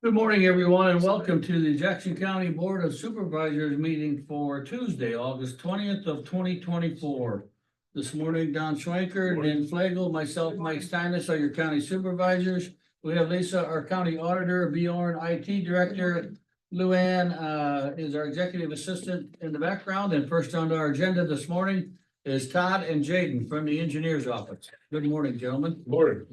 Good morning, everyone, and welcome to the Jackson County Board of Supervisors meeting for Tuesday, August 20th of 2024. This morning, Don Schwenker, Dan Flagel, myself, Mike Steinus are your county supervisors. We have Lisa, our county auditor, Bjorn, IT director. Luann is our executive assistant in the background. And first on our agenda this morning is Todd and Jaden from the engineer's office. Good morning, gentlemen. Morning.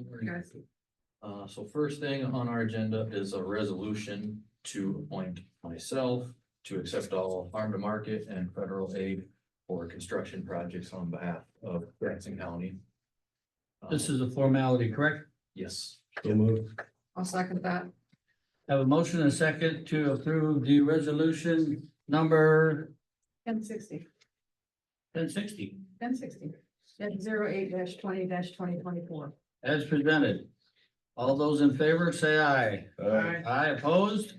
So first thing on our agenda is a resolution to appoint myself to accept all farm to market and federal aid for construction projects on behalf of Jackson County. This is a formality, correct? Yes, So move. I'll second that. Have a motion and a second to approve the resolution number 1060, 1060 08-20-2024. as presented. All those in favor say aye. Aye. Aye opposed?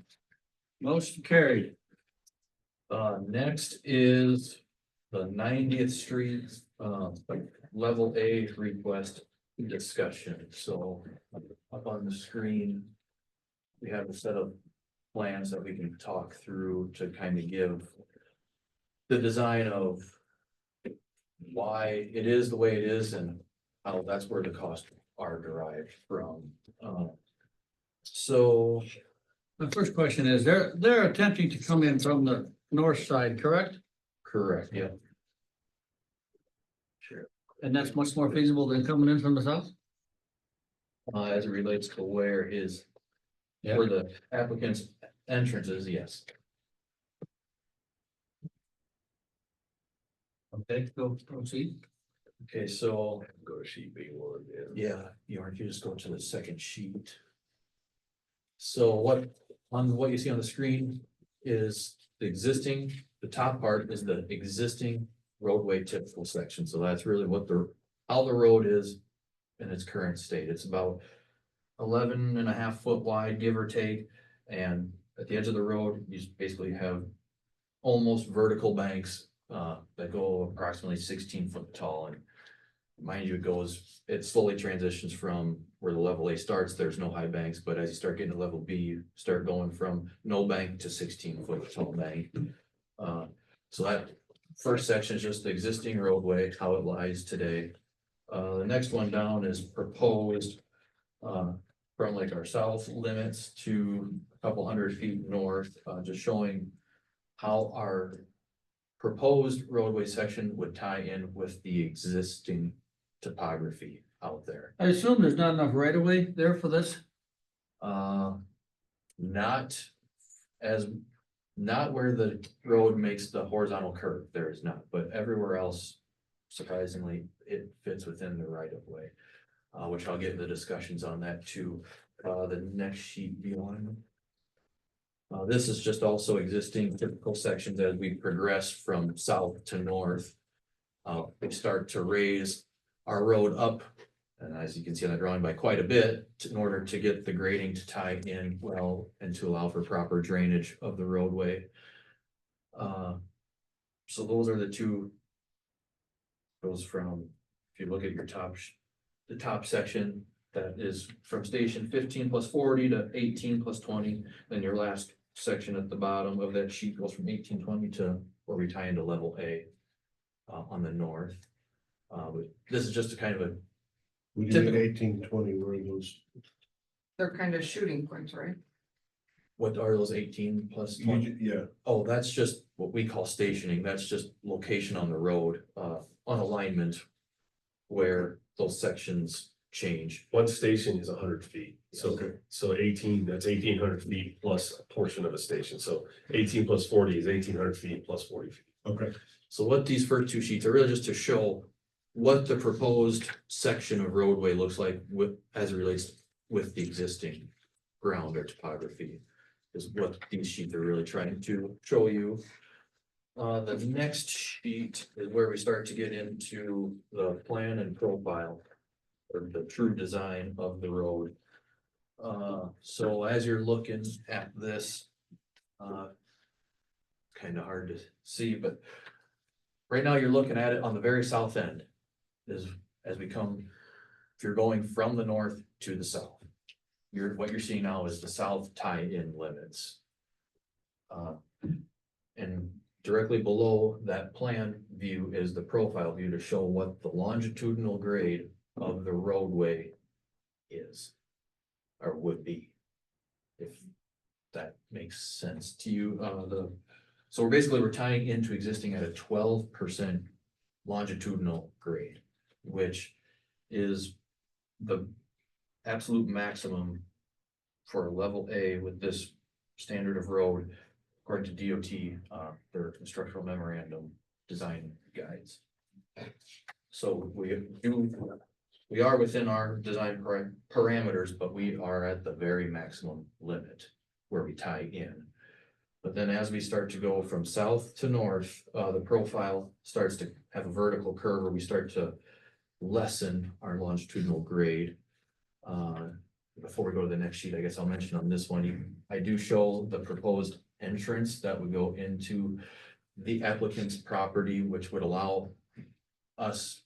Motion carried. next is the 90th Street, level A request discussion. So up on the screen, we have a set of plans that we can talk through to kind of give the design of why it is the way it is and how that's where the costs are derived from. So The first question is, they're attempting to come in from the north side, correct? correct, yeah. And that's much more feasible than coming in from the south? As it relates to where is, Yeah. where the applicant's entrance is, yes. Okay, go proceed. Okay, so, Go to sheet B one, yeah, you just go to the second sheet. So what you see on the screen is the existing, the top part is the existing roadway typical section, so that's really what how the road is in its current state. It's about 11.5 foot wide, give or take, and at the edge of the road, you just basically have almost vertical banks that go approximately 16 foot tall, and mind you, it slowly transitions from where the level A starts, there's no high banks, but as you start getting to level B, you start going from no bank to 16 foot tall bank. So that first section is just the existing roadway, how it lies today. The next one down is proposed from like our south limits to a couple hundred feet north, just showing how our proposed roadway section would tie in with the existing topography out there. I assume there's not enough right of way there for this? Not where the road makes the horizontal curve, there is not, but everywhere else, surprisingly, it fits within the right of way. Which I'll get into discussions on that too. The next sheet beyond. This is just also existing typical sections as we progress from south to north. We start to raise our road up, and as you can see on the drawing, by quite a bit in order to get the grading to tie in well and to allow for proper drainage of the roadway. So those are the two. Goes from, if you look at your the top section, that is from station 15 plus 40 to 18 plus 20, then your last section at the bottom of that sheet goes from 1820 to where we tie into level A on the north. But this is just a kind of a We did Typical. 1820, where those, They're kind of shooting points, right? what are those 18 plus 20? yeah, Oh, that's just what we call stationing. That's just location on the road, on alignment where those sections change. One station is 100 feet, so, Okay. so 18, that's 1,800 feet plus a portion of a station, so 18 plus 40 is 1,800 feet plus 40 feet. okay. So what these first two sheets are really just to show what the proposed section of roadway looks like as it relates with the existing ground or topography. Is what these sheets are really trying to show you. The next sheet is where we start to get into the plan and profile, or the true design of the road. So as you're looking at this, kind of hard to see, but right now you're looking at it on the very south end is as we come, if you're going from the north to the south. what you're seeing now is the south tie-in limits. And directly below that plan view is the profile view to show what the longitudinal grade of the roadway is. Or would be. If that makes sense to you, so we're tying into existing at a 12% longitudinal grade, which is the absolute maximum for level A with this standard of road, according to DOT, their structural memorandum design guides. So we are within our design parameters, but we are at the very maximum limit where we tie in. But then as we start to go from south to north, the profile starts to have a vertical curve where we start to lessen our longitudinal grade. Before we go to the next sheet, I guess I'll mention on this one, I do show the proposed entrance that would go into the applicant's property, which would allow us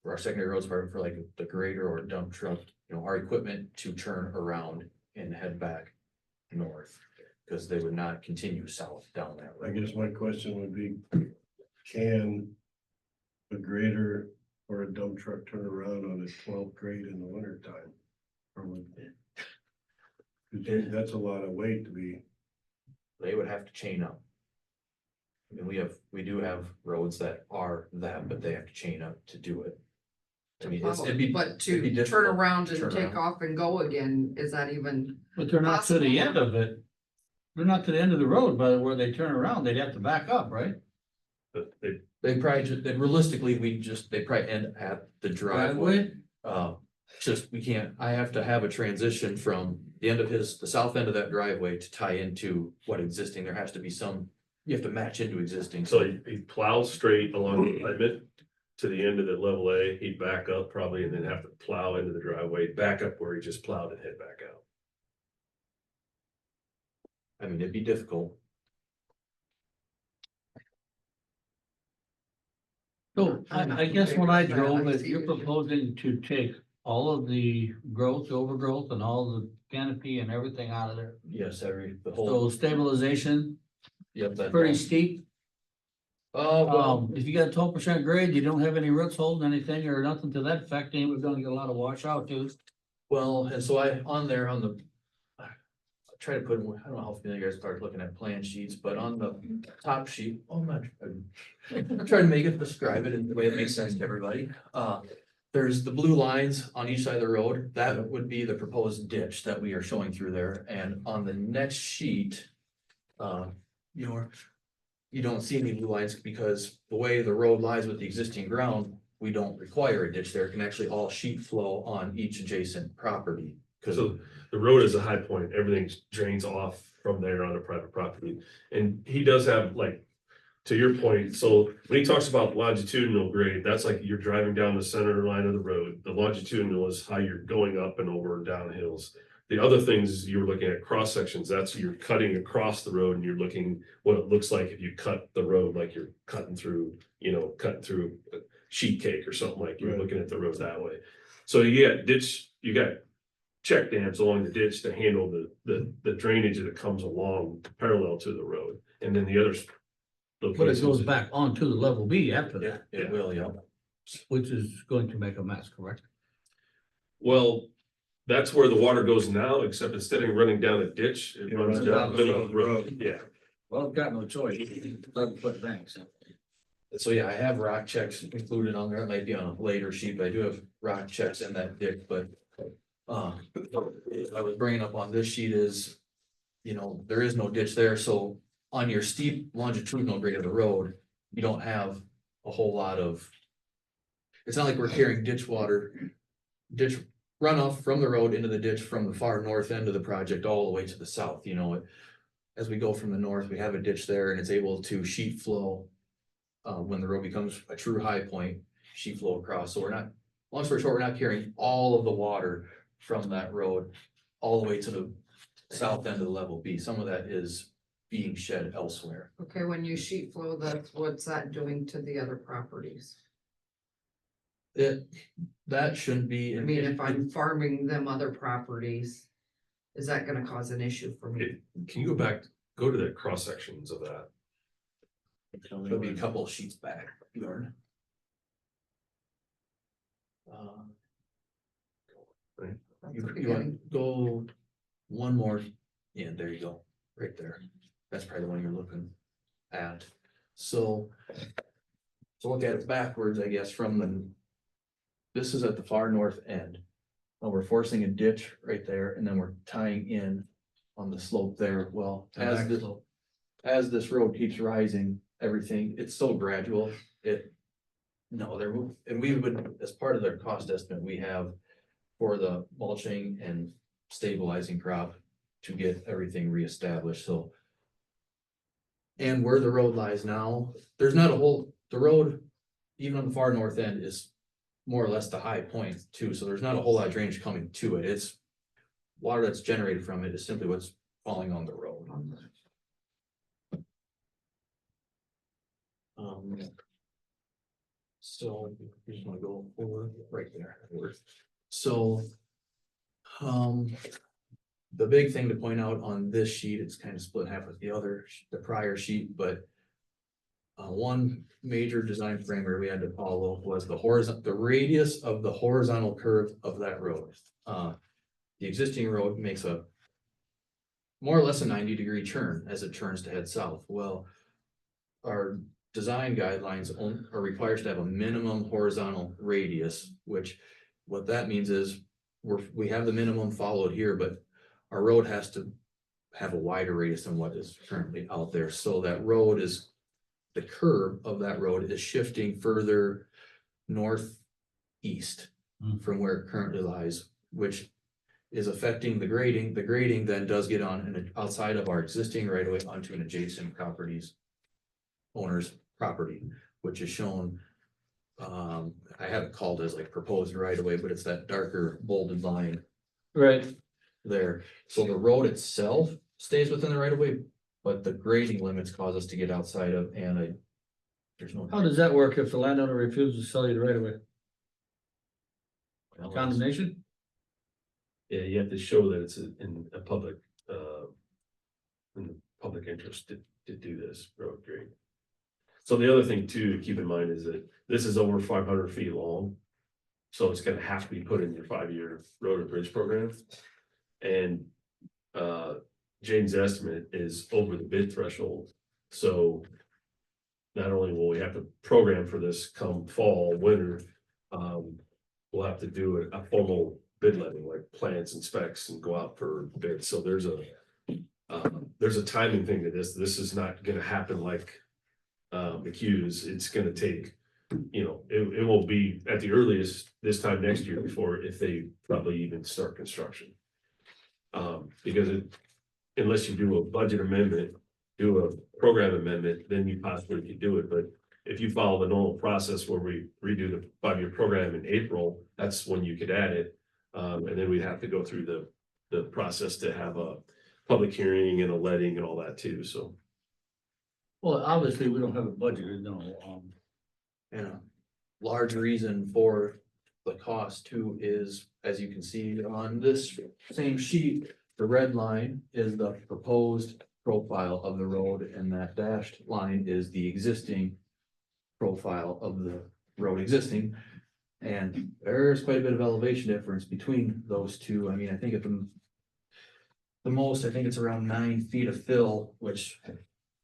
for our secondary roads for like the grader or dump truck, our equipment to turn around and head back north, because they would not continue south down that I road. guess my question would be, can a grader or a dump truck turn around on a 12th grade in the winter time? Or would that's a lot of weight to be. They would have to chain up. I mean, we do have roads that are that, but they have to chain up to do it. I mean, it'd be But it'd to be turn difficult around to and turn take around. off and go again, is that even? But they're not to the end of it. They're not to the end of the road, by where they turn around, they'd have to back up, right? But they, They probably realistically, they probably end at the driveway. We can't, I have to have a transition from the south end of that driveway to tie into what existing, there has to be some, you have to match into existing. so he plows straight along the alignment to the end of the level A, he'd back up probably and then have to plow into the driveway, back up where he just plowed and head back out. I mean, it'd be difficult. So I'm not I guess okay when I with that. drove, I if see you're what you- proposing to take all of the growth, overgrowth and all the canopy and everything out of there. Yes, the So whole, stabilization, yep, that. pretty steep. Well, If you got a 12% grade, you don't have any roots holding anything or nothing to that effect, then we're gonna get a lot of washout too. well, and so I try to put, I don't know how familiar you guys are looking at plan sheets, but on the top sheet, I'm trying to make it, describe it in the way that makes sense to everybody. There's the blue lines on each side of the road, that would be the proposed ditch that we are showing through there, and on the next sheet. You don't see any blue lines because the way the road lies with the existing ground, we don't require a ditch there, it can actually all sheet flow on each adjacent property. Cause So the road is a high point, everything drains off from there on a private property. And he does have, like, to your point, so when he talks about longitudinal grade, that's like you're driving down the center line of the road. The longitudinal is how you're going up and over and down hills. The other things you're looking at cross sections, that's you're cutting across the road and you're looking what it looks like if you cut the road, like you're cutting through a sheet cake or something, like you're Right. looking at the road that way. So you got check dams along the ditch to handle the drainage that comes along parallel to the road. And then the others. But it goes back onto the level B after yeah, that, it will, yeah. which is going to make a mess, correct? Well, that's where the water goes now, except instead of running down a ditch, it It runs runs down down the the middle of the road. road. Yeah. Well, I've got no choice, doesn't put banks. So yeah, I have rock checks included on there, it might be on a later sheet, but I do have rock checks in that ditch, but. I was bringing up on this sheet is, there is no ditch there, so on your steep longitudinal grade of the road, you don't have a whole lot of. It's not like we're carrying ditch runoff from the road into the ditch from the far north end of the project all the way to the south, As we go from the north, we have a ditch there and it's able to sheet flow. When the road becomes a true high point, sheet flow across, so long story short, we're not carrying all of the water from that road all the way to the south end of the level B. Some of that is being shed elsewhere. Okay, when you sheet flow, what's that doing to the other properties? That shouldn't be. I mean, if I'm farming them other properties, is that gonna cause an issue for me? Can you go back, go to the cross sections of that? There'll be a couple of sheets back, Bjorn. That's You the want beginning. to go one more, yeah, there you go, right there. That's probably the one you're looking at. So look at it backwards, I guess, from the, this is at the far north end. Well, we're forcing a ditch right there, and then we're tying in on the slope there. Well, as this road keeps rising, everything, it's so gradual, and we would, as part of their cost estimate, we have for the mulching and stabilizing crop to get everything reestablished, so. And where the road lies now, there's not a whole, the road, even on the far north end, is more or less the high point too, so there's not a whole lot of drainage coming to it, it's. Water that's generated from it is simply what's falling on the road. So you just wanna go over right there. So. The big thing to point out on this sheet, it's kind of split half with the prior sheet, but. One major design parameter we had to follow was the radius of the horizontal curve of that road. The existing road makes a. More or less a 90-degree turn as it turns to head south. Well. Our design guidelines are required to have a minimum horizontal radius, which what that means is we have the minimum followed here, but our road has to have a wider radius than what is currently out there. So that road is, the curve of that road is shifting further northeast from where it currently lies, which is affecting the grading. The grading then does get on and outside of our existing right of way onto an adjacent properties owner's property, which is shown. I have it called as like proposed right of way, but it's that darker bolded line Right, there. So the road itself stays within the right of way, but the grading limits cause us to get outside of, and there's no. how does that work if the landowner refuses to sell you the right of way? Condemnation? Yeah, you have to show that it's in a public, in the public interest to do this road grade. So the other thing too, to keep in mind is that this is over 500 feet long. So it's gonna have to be put in your 5-year road and bridge program. And, Jane's estimate is over the bid threshold, so. Not only will we have to program for this come fall, winter, we'll have to do a formal bid letting, like plans and specs and go out for bids, so there's a timing thing to this. This is not gonna happen like McHugh's. It's gonna take, it will be at the earliest this time next year before, if they probably even start construction. Because unless you do a budget amendment, do a program amendment, then you possibly could do it, but if you follow the normal process where we redo the 5-year program in April, that's when you could add it. And then we'd have to go through the process to have a public hearing and a letting and all that too, so. Well, obviously, we don't have a budget, no, And a large reason for the cost too is, as you can see on this same sheet, the red line is the proposed profile of the road, and that dashed line is the existing profile of the road existing. And there's quite a bit of elevation difference between those two. I mean, I think at the most, I think it's around 9 feet of fill, which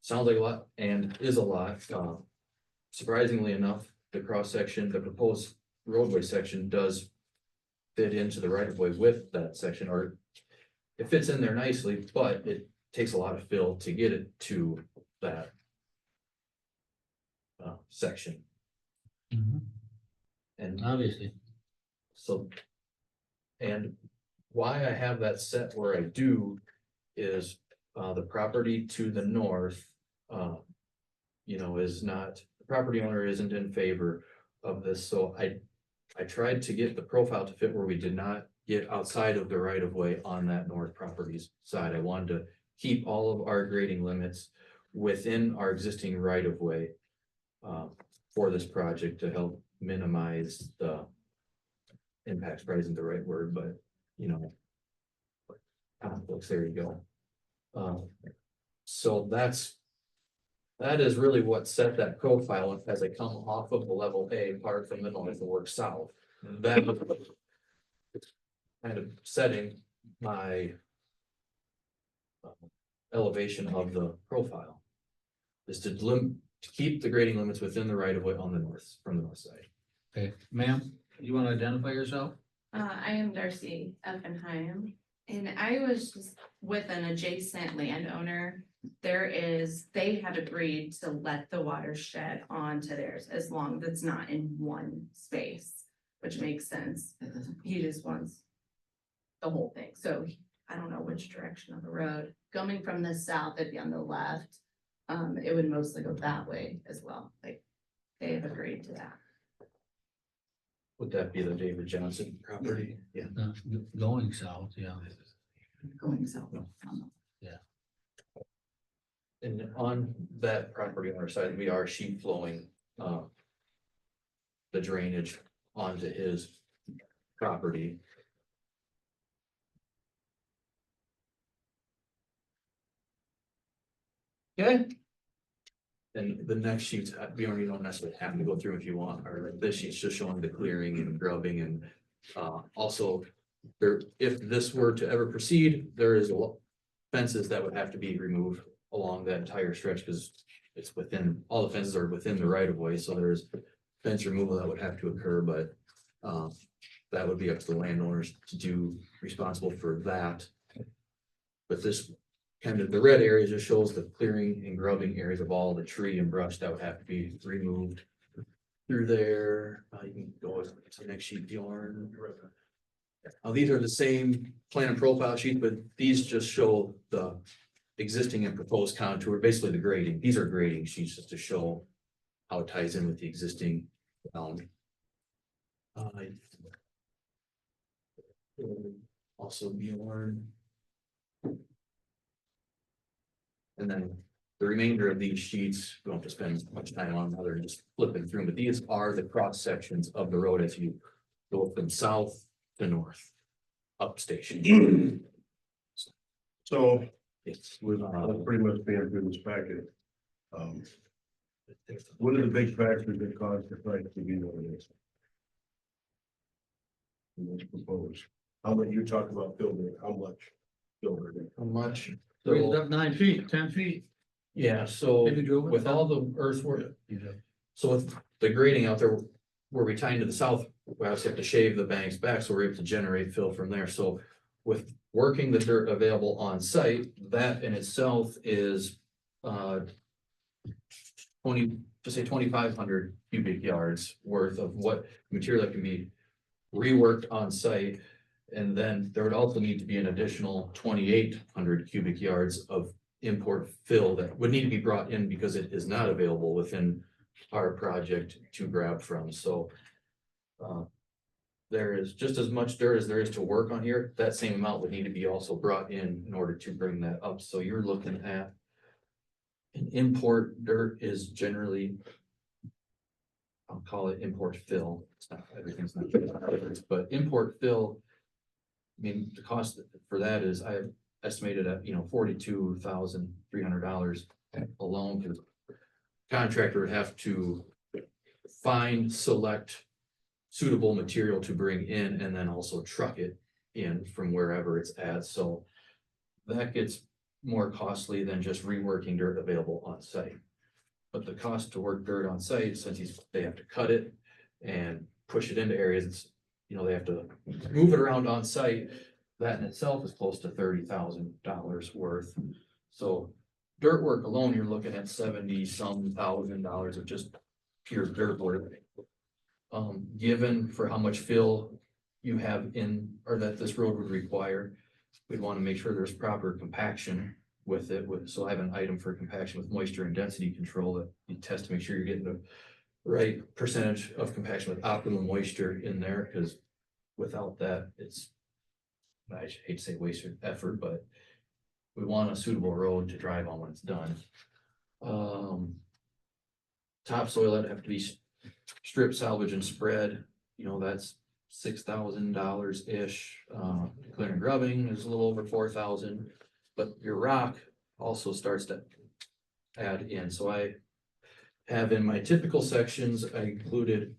sounds like a lot and is a lot. Surprisingly enough, the cross section, the proposed roadway section does fit into the right of way with that section, or it fits in there nicely, but it takes a lot of fill to get it to that section. And obviously. so, and why I have that set where I do is the property to the north, is not, the property owner isn't in favor of this, so I tried to get the profile to fit where we did not get outside of the right of way on that north property's side. I wanted to keep all of our grading limits within our existing right of way for this project to help minimize the impacts, probably isn't the right word, but conflicts, there you go. So that is really what set that profile as I come off of the level A part from the north and work south. That kind of setting my elevation of the profile is to keep the grading limits within the right of way on the north, from the north side. Okay, ma'am, you wanna identify yourself? I am Darcy Effenheim, and I was just with an adjacent landowner. They had agreed to let the watershed onto theirs as long as it's not in one space, which makes sense. He just wants the whole thing, so I don't know which direction of the road. Coming from the south, it'd be on the left. It would mostly go that way as well, like, they have agreed to that. Would that be the David Johnson property? Yeah. Going south, yeah. Going south. And on that property on our side, we are sheet flowing, the drainage onto his property. Okay, And the next sheets, we don't necessarily have to go through if you want, or this sheet's just showing the clearing and grubbing and, also. There, if this were to ever proceed, there is fences that would have to be removed along that entire stretch, because it's within, all the fences are within the right of way, so there's fence removal that would have to occur, but. That would be up to the landowners to do, responsible for that. But this kind of, the red area just shows the clearing and grubbing areas of all the tree and brush that would have to be removed through there. You can go to the next sheet, Bjorn. These are the same plan and profile sheet, but these just show the existing and proposed contour, basically the grading. These are grading sheets just to show how it ties in with the existing bound. Also Bjorn. And then the remainder of these sheets, we don't have to spend much time on, other than just flipping through, but these are the cross sections of the road as you go from south to north, up station. So It's with pretty much being through this packet. What are the big factors that cause the price to be what it is? And what's proposed? How much you talk about building, how much building? how much? raised So, up 9 feet, 10 feet. yeah, so Maybe drove it with down. all the earthwork, You do. so with the grading out there, where we tie into the south, we obviously have to shave the banks back, so we're able to generate fill from there, so. With working the dirt available on site, that in itself is, 2,500 cubic yards worth of what material that can be reworked on site. And then there would also need to be an additional 2,800 cubic yards of import fill that would need to be brought in because it is not available within our project to grab from, so. There is just as much dirt as there is to work on here, that same amount would need to be also brought in order to bring that up, so you're looking at. An import dirt is generally. I'll call it import fill, it's not, everything's not, but import fill. I mean, the cost for that is, I have estimated at, $42,300 alone, because. Contractor would have to find, select suitable material to bring in and then also truck it in from wherever it's at, so. That gets more costly than just reworking dirt available on site. But the cost to work dirt on site, since they have to cut it and push it into areas, it's, they have to move it around on site. That in itself is close to $30,000 worth, so. Dirt work alone, you're looking at $70-some thousand of just pure dirt work. Given for how much fill you have in, or that this road would require, we'd want to make sure there's proper compaction with it, so I have an item for compaction with moisture and density control that you test to make sure you're getting the right percentage of compaction with optimum moisture in there, because without that, it's, I hate to say wasted effort, but we want a suitable road to drive on when it's done. Topsoil that have to be stripped, salvage and spread, that's $6,000-ish. Clear and grubbing is a little over 4,000, but your rock also starts to add in. So I have in my typical sections, I included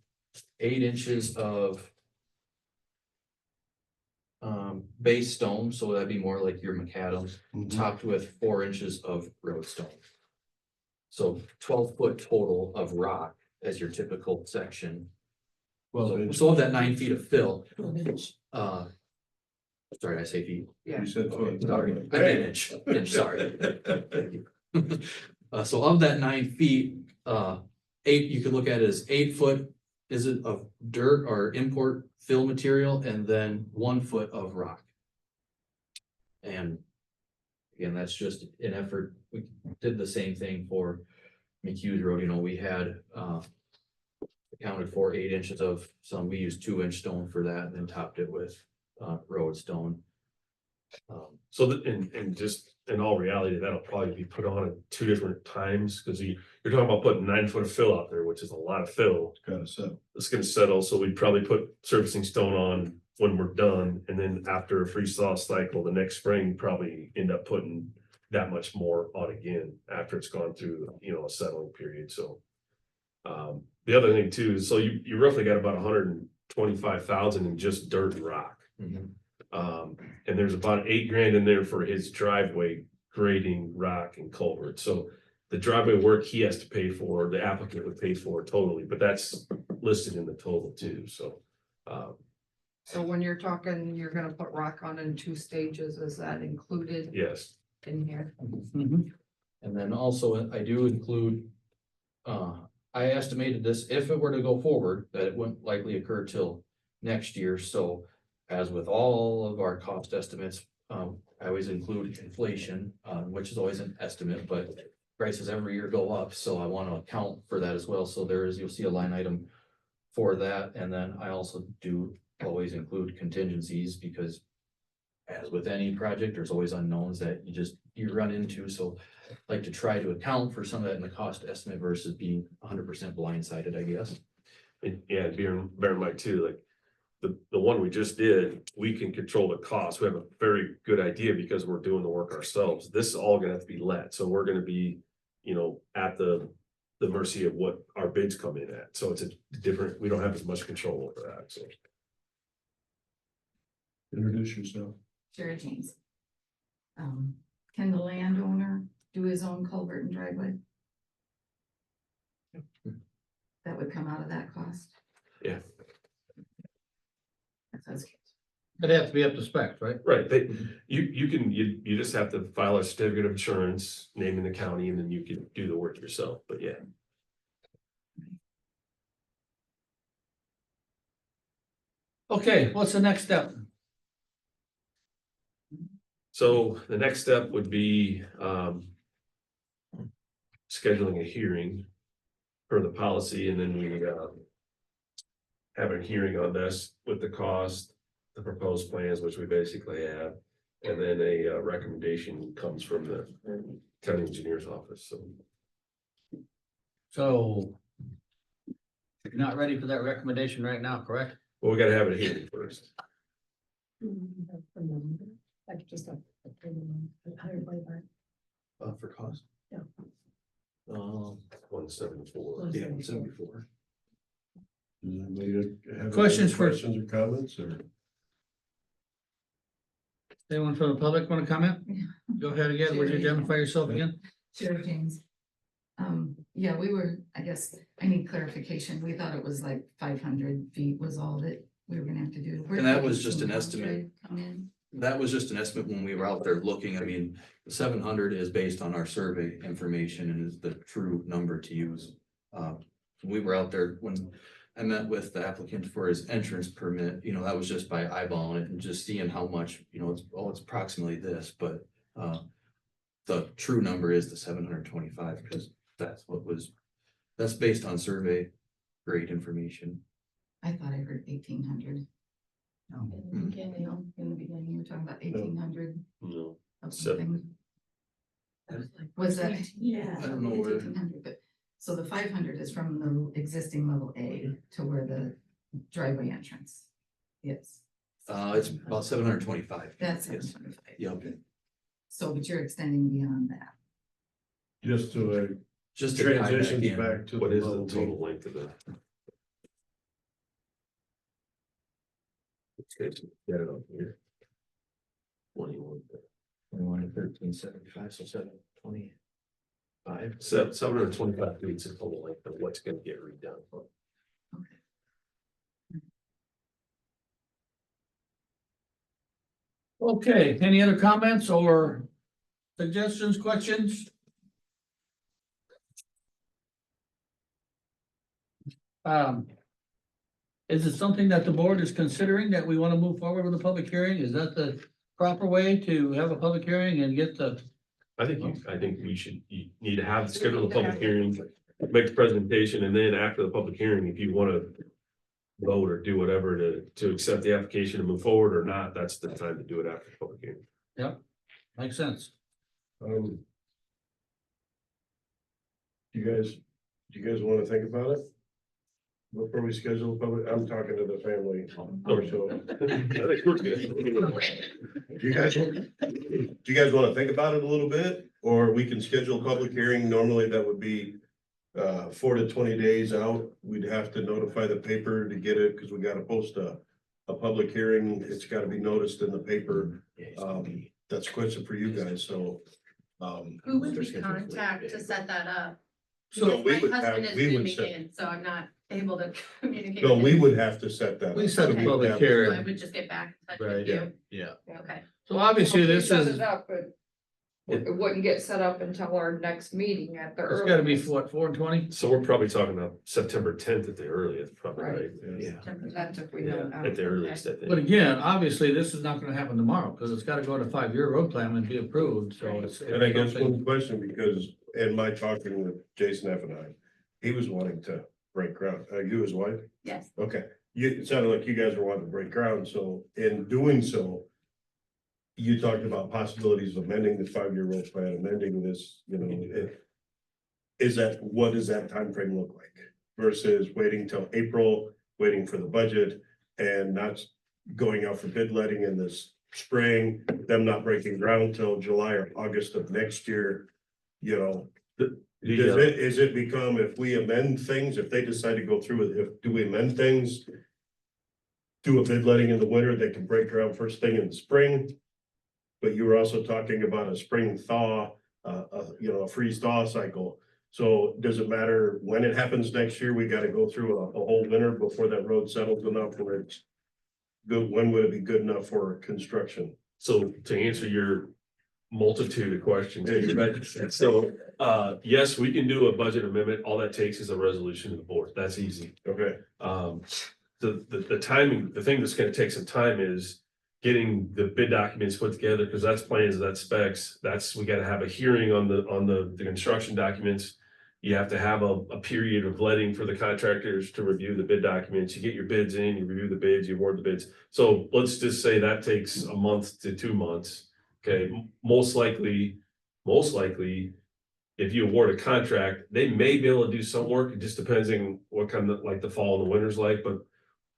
8 inches of base stone, so that'd be more like your macadam, topped with 4 inches of roadstone. So 12-foot total of rock as your typical section. So of that 9 feet of fill, sorry, I say feet. Yeah. You said 12. Sorry, I meant inch, sorry. So of that 9 feet, 8, you could look at it as 8 foot, is it of dirt or import fill material, and then 1 foot of rock. And again, that's just an effort. We did the same thing for McHughes Road, you know, we had, accounted for 8 inches of some, we used 2-inch stone for that, and then topped it with, road stone. So and just in all reality, that'll probably be put on at 2 different times, because you're talking about putting 9 foot of fill out there, which is a lot of fill. Gotta settle. It's gonna settle, so we'd probably put surfacing stone on when we're done, and then after a freeze thaw cycle, the next spring, probably end up putting that much more on again after it's gone through, you know, a settling period, so. The other thing too, is so you roughly got about 125,000 in just dirt and rock. And there's about $8,000 in there for his driveway grading, rock and culvert, so the driveway work he has to pay for, the applicant would pay for totally, but that's listed in the total too, so. So when you're talking, you're gonna put rock on in 2 stages, is that included Yes, in here? And then also I do include, I estimated this, if it were to go forward, that it wouldn't likely occur till next year, so. As with all of our cost estimates, I always include inflation, which is always an estimate, but prices every year go up, so I want to account for that as well, so you'll see a line item for that, and then I also do always include contingencies, because as with any project, there's always unknowns that you run into, so I like to try to account for some of that in the cost estimate versus being 100% blindsided, I guess. and yeah, bear in mind too, like. The one we just did, we can control the cost. We have a very good idea because we're doing the work ourselves. This is all gonna have to be let, so we're gonna be, you know, at the mercy of what our bids come in at. So it's a different, we don't have as much control over that, so. Introduce yourself. Sure, James. Can the landowner do his own culvert and driveway? That would come out of that cost? Yeah. That's It'd have to be up to spec, right? Right, you just have to file a certificate of insurance, naming the county, and then you can do the work yourself, but yeah. Okay, what's the next step? So the next step would be, scheduling a hearing for the policy, and then we, have a hearing on this with the cost, the proposed plans, which we basically have, and then a recommendation comes from the county engineer's office, so. So you're not ready for that recommendation right now, correct? Well, we gotta have a hearing first. Like just a. For cost? Yeah. 174. Yeah, 174. Does anybody have Questions for- questions or comments or? Anyone from the public want to comment? Yeah. Go ahead again. Would you identify yourself again? Sure, James. Yeah, I guess, I need clarification. We thought it was like 500 feet was all that we were gonna have to do. And that was just an estimate. Come in. That was just an estimate when we were out there looking. I mean, the 700 is based on our survey information and is the true number to use. We were out there when I met with the applicant for his entrance permit, you know, that was just by eyeballing it and just seeing how much, you know, it's approximately this, but the true number is the 725, because that's based on survey grade information. I thought I heard 1,800. No. In the beginning, you were talking about 1,800 No, of Seven. something. Was that? Yeah. I don't know where- 1,800, but, so the 500 is from the existing level A to where the driveway entrance. Yes, It's about 725. that's. Yes. Yep. So, but you're extending beyond that. Just to Just to tie back transitions in. back to. What is the level B. total length of the? Okay, get it on here. 21. 21 to 1375, so 725. 725 feet is the total length of what's gonna get redone. Okay, any other comments or suggestions, questions? Is it something that the board is considering that we want to move forward with a public hearing? Is that the proper way to have a public hearing and get the? I think you need to have, schedule a public hearing, make the presentation, and then after the public hearing, if you wanna vote or do whatever to accept the application and move forward or not, that's the time to do it after the public hearing. Yep, makes sense. Do you guys wanna think about it? Before we schedule a public, I'm talking to the family or so. I think we're good. Do you guys wanna think about it a little bit, or we can schedule a public hearing? Normally that would be 4 to 20 days out. We'd have to notify the paper to get it, because we gotta post a public hearing. It's gotta be noticed in the paper. That's question for you guys, so. Who would we contact to set that up? So Because we my would husband have, is we would moving set, in, so I'm not able to communicate. no, with we him. would have to set that. We up. set the So we'd public have- So I hearing. would just get back in touch Right, with you. Yeah. Okay. So obviously this Set is, it up, but it wouldn't get set up until our next meeting at the it's gotta be earliest. what, 4/20? So we're probably talking about September 10th at the earliest, probably, right? Yeah. That's if we know now. At the earliest, I But think. again, obviously, this is not gonna happen tomorrow, because it's gotta go to 5-year road plan and be approved, so it's. And I guess one question, because in my talking with Jason F and I, he was wanting to break ground. You his wife? Yes. Okay, it sounded like you guys were wanting to break ground, so in doing so. You talked about possibilities of amending the 5-year road plan, amending this, what does that time frame look like? Versus waiting till April, waiting for the budget and not going out for bid letting in this spring, them not breaking ground till July or August of next year. Is it become, if we amend things, if they decide to go through with, do we amend things? Do a bid letting in the winter, they can break ground first thing in the spring. But you were also talking about a spring thaw, a freeze thaw cycle. So does it matter when it happens next year? We gotta go through a whole winter before that road settles enough where it's good. When would it be good enough for construction? So to answer your multitude of questions, so, yes, we can do a budget amendment. All that takes is a resolution of the board. That's easy. Okay, The timing, the thing that's gonna take some time is getting the bid documents put together, because that's plans, that's specs, we gotta have a hearing on the construction documents. You have to have a period of letting for the contractors to review the bid documents. You get your bids in, you review the bids, you award the bids. So let's just say that takes a month to 2 months. Okay, most likely, if you award a contract, they may be able to do some work. It just depends on what kind of, like the fall and the winter's like, but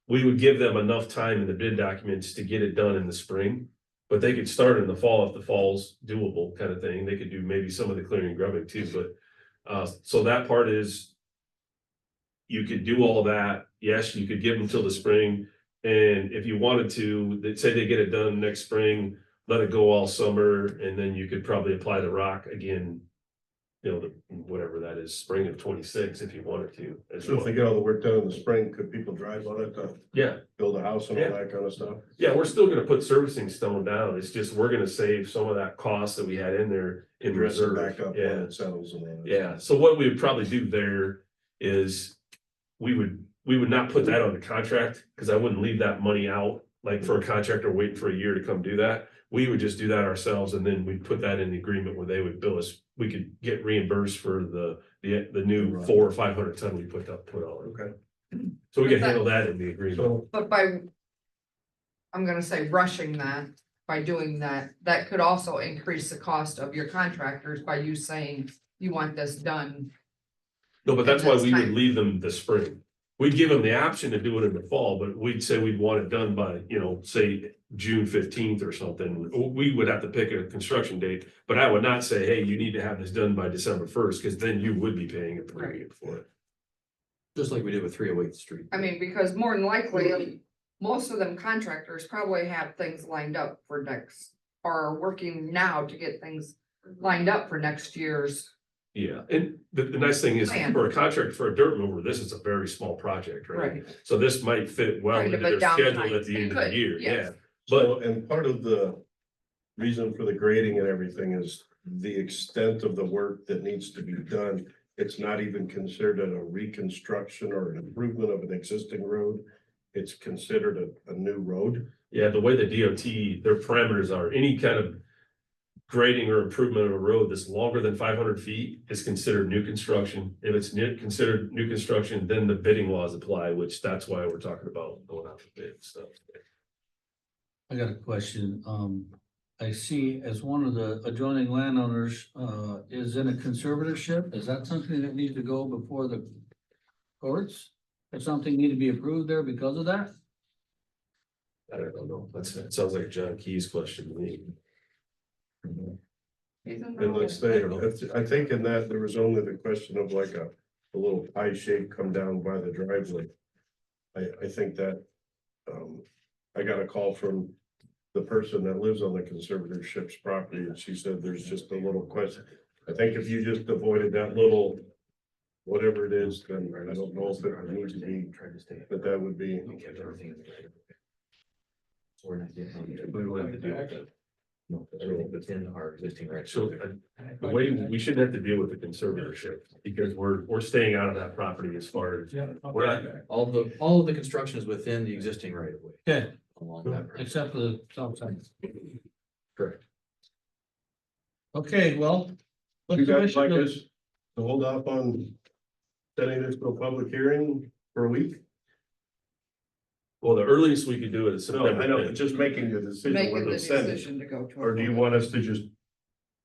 we would give them enough time in the bid documents to get it done in the spring. But they could start in the fall if the fall's doable kind of thing. They could do maybe some of the clearing and grubbing too, but so that part is. You could do all that. Yes, you could give them till the spring. And if you wanted to, they'd say they get it done next spring, let it go all summer, and then you could probably apply the rock again. Whatever that is, spring of 26, if you wanted to. As so if well. they get all the work done in the spring, could people drive on it to Yeah, build a house and all that kind of stuff? yeah, we're still gonna put servicing stone down. It's just, we're gonna save some of that cost that we had in there in Dress it reserve. back up when Yeah, it settles and all that. yeah. So what we would probably do there is we would not put that on the contract, because I wouldn't leave that money out, like for a contractor waiting for a year to come do that. We would just do that ourselves, and then we'd put that in the agreement where they would bill us. We could get reimbursed for the new 400 or 500 ton we put on. Okay, So we could handle that in the agreement. so But I'm gonna say rushing that, by doing that, that could also increase the cost of your contractors by you saying you want this done. No, but that's why that's we would time. leave them the spring. we'd give them the option to do it in the fall, but we'd say we'd want it done by, say June 15th or something. We would have to pick a construction date, but I would not say, hey, you need to have this done by December 1st, because then you would be paying a premium for it. Just like we did with 308th Street. I mean, because more than likely, most of them contractors probably have things lined up for next, or are working now to get things lined up for next year's. Yeah, and the nice thing is, Plan. for a contract, for a dirt mover, this is a very small project, right? Right. So this might fit well Kind into of a their schedule downtime. at the It end of the could, year, yes. yeah. So, and part of the reason for the grading and everything is the extent of the work that needs to be done. It's not even considered a reconstruction or an improvement of an existing road. It's considered a new road. Yeah, the way the DOT, their parameters are, any kind of grading or improvement of a road that's longer than 500 feet is considered new construction. If it's considered new construction, then the bidding laws apply, which that's why we're talking about going out for bid and stuff. I got a question. I see as one of the adjoining landowners, is in a conservatorship. Is that something that needs to go before the courts? If something need to be approved there because of that? I don't know, that sounds like a John Key's question to me. And let's say, I think in that there was only the question of like a little pie shape come down by the driveway. I think that, I got a call from the person that lives on the conservatorship's property, and she said there's just a little question. I think if you just avoided that little, whatever it is, then I don't know if it needs to be, but that would be. We're not getting. We would have to deal with it. No, everything that's in our existing right. So the way, we shouldn't have to deal with the conservatorship, because we're staying out of that property as far as, we're not, All of the construction is within the existing right of way. Okay, Along that. right. except for the south side. Correct. Okay, well. You guys like us to hold off on setting this to a public hearing for a week? well, the earliest we could do it is No, September I know, 10th. just making the decision Making whether the to send it. decision to go to. Or do you want us to just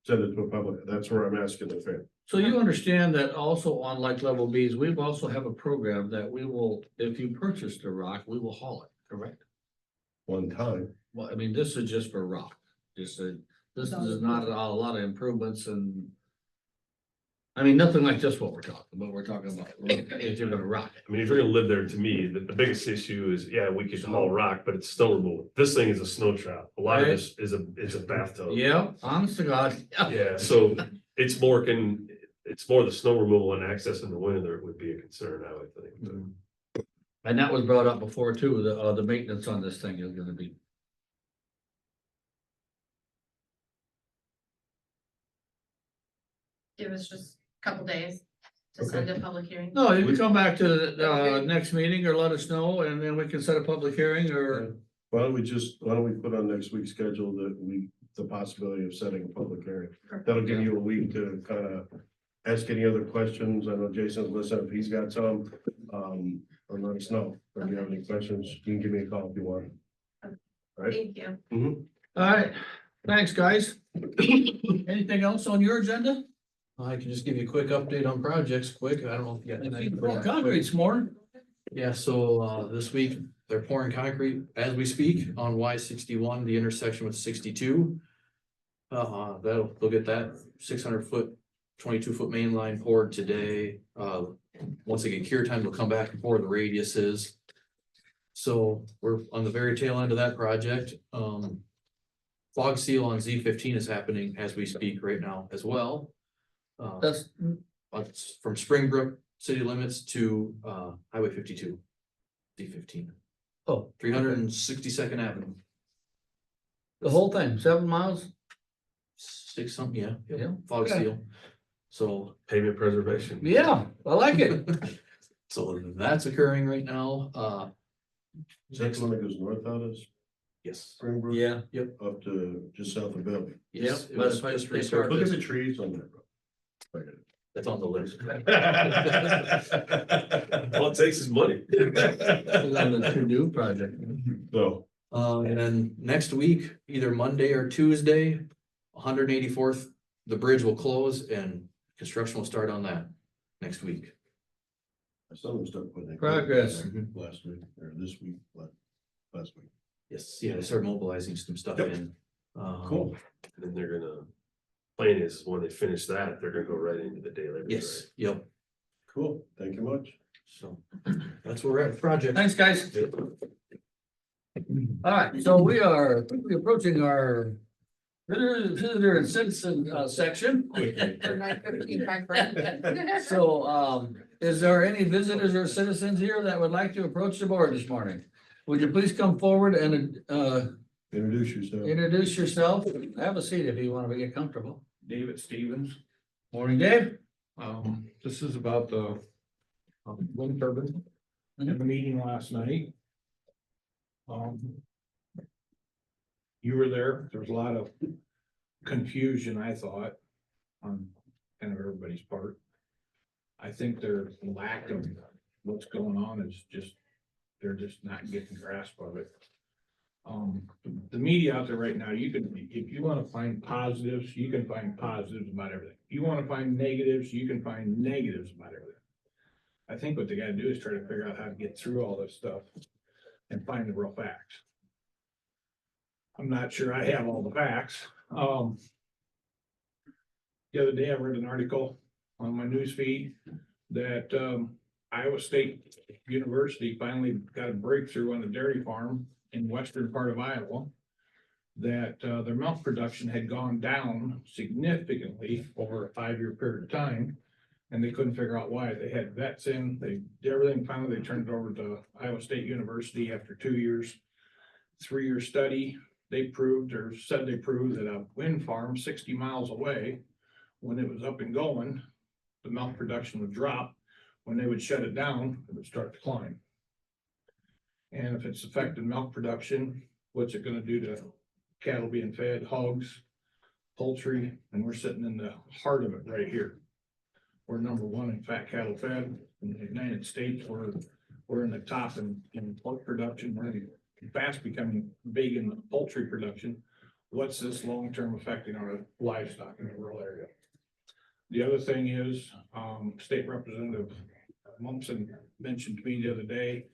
send it to a public? That's where I'm asking the fan. So you understand that also on like level Bs, we also have a program that we will, if you purchase the rock, we will haul it, correct? One time. Well, I mean, this is just for rock, this is not a lot of improvements and. I mean, nothing like just what we're talking about, we're talking about if you're gonna rock it. I mean, if you're gonna live there, to me, the biggest issue is, yeah, we could haul rock, but it's snow removal. This thing is a snow trap. A lot of Right. this is a bathtub. Yeah, honest to God. Yeah, so it's more the snow removal and access in the winter would be a concern, I would think. And that was brought up before too, the maintenance on this thing is gonna be. Give us just a couple days to send a public hearing. No, you can come back to the next meeting or let us know and then we can set a public hearing or. Why don't we put on next week's schedule the possibility of setting a public hearing? That'll give you a week to kind of ask any other questions. I know Jason's listening, if he's got some, or let us know. If you have any questions, you can give me a call if you want. Thank you. All right, thanks, guys. Anything else on your agenda? I can just give you a quick update on projects, quick. I don't know if you got anything. for that quick. Concrete's more. Yeah, so this week they're pouring concrete as we speak on Y61, the intersection with 62. They'll get that 600-foot, 22-foot main line poured today. Once they get cure time, they'll come back and pour the radiuses. So we're on the very tail end of that project. Fog seal on Z15 is happening as we speak right now as well. That's, It's from Springbrook city limits to Highway 52, Z15, oh, 362nd Avenue. the whole thing, 7 miles? 6 something, yeah, Yeah. fog Okay. seal. So, Pavement preservation. Yeah, I like it. so that's occurring right now. Is that the one that goes north out of Yes. Springbrook? Yeah. Up to just south of Bellevue? Yes, Yep, it but was if I just stay resurfaced. Look at the trees on that. That's on the list. All it takes is money. It's on the to-do project. So, And then next week, either Monday or Tuesday, 184th, the bridge will close and construction will start on that next week. Someone started putting. it- Progress. Last week, or this week, last week. Yes, yeah, they started mobilizing some stuff Yep. in. Cool. And then they're gonna, plan is when they finish that, they're gonna go right into the day laborers, Yes, yep, Cool, thank you much. so that's where we're at with the project. Thanks, guys. right? All right, so we are quickly approaching our visitor and citizen section. Or 9:15 time frame. So, is there any visitors or citizens here that would like to approach the board this morning? Would you please come forward and, Introduce yourself. introduce yourself? Have a seat if you want to get comfortable. David Stevens. Morning, Dave. This is about the wind turbine in the meeting last night. You were there. There was a lot of confusion, I thought, on kind of everybody's part. I think their lack of what's going on is just, they're just not getting grasp of it. The media out there right now, you can, if you wanna find positives, you can find positives about everything. If you wanna find negatives, you can find negatives about everything. I think what they gotta do is try to figure out how to get through all this stuff and find the real facts. I'm not sure I have all the facts. The other day I read an article on my news feed that, Iowa State University finally got a breakthrough on a dairy farm in western part of Iowa. That their milk production had gone down significantly over a 5-year period of time. And they couldn't figure out why. They had vets in, they did everything. Finally, they turned it over to Iowa State University after 2 years. 3-year study, they proved or said they proved that a wind farm 60 miles away, when it was up and going, the milk production would drop. When they would shut it down, it would start to climb. And if it's affecting milk production, what's it gonna do to cattle being fed, hogs, poultry? And we're sitting in the heart of it right here. We're number one in fat cattle fed in the United States. We're in the top in pork production. We're fast becoming big in poultry production. What's this long-term affecting our livestock in the rural area? The other thing is, State Representative Mumpson mentioned to me the other day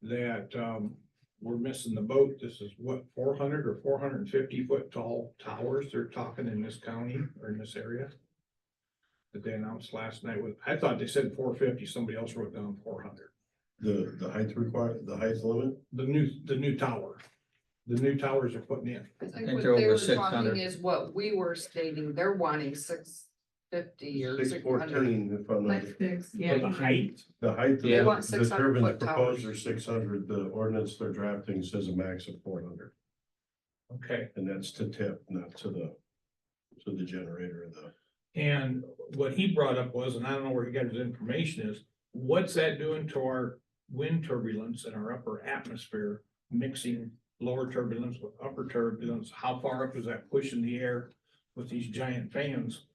that, we're missing the boat. This is what, 400 or 450 foot tall towers they're talking in this county or in this area that they announced last night. I thought they said 450. Somebody else wrote down 400. The height required, the height limit? The new tower. The new towers they're putting in. I think think they're what they over were 600. talking is what we were stating, they're wanting 650 or 600. 614, if I'm not. Like fix, For yeah. the height. The height, Yeah. of want the 600 turbines foot proposed towers. are 600, the ordinance they're drafting says a max of 400. Okay. And that's to tip, not to the generator of the. And what he brought up was, and I don't know where he got his information is, what's that doing to our wind turbulence in our upper atmosphere, mixing lower turbulence with upper turbulence? How far up is that pushing the air with these giant fans?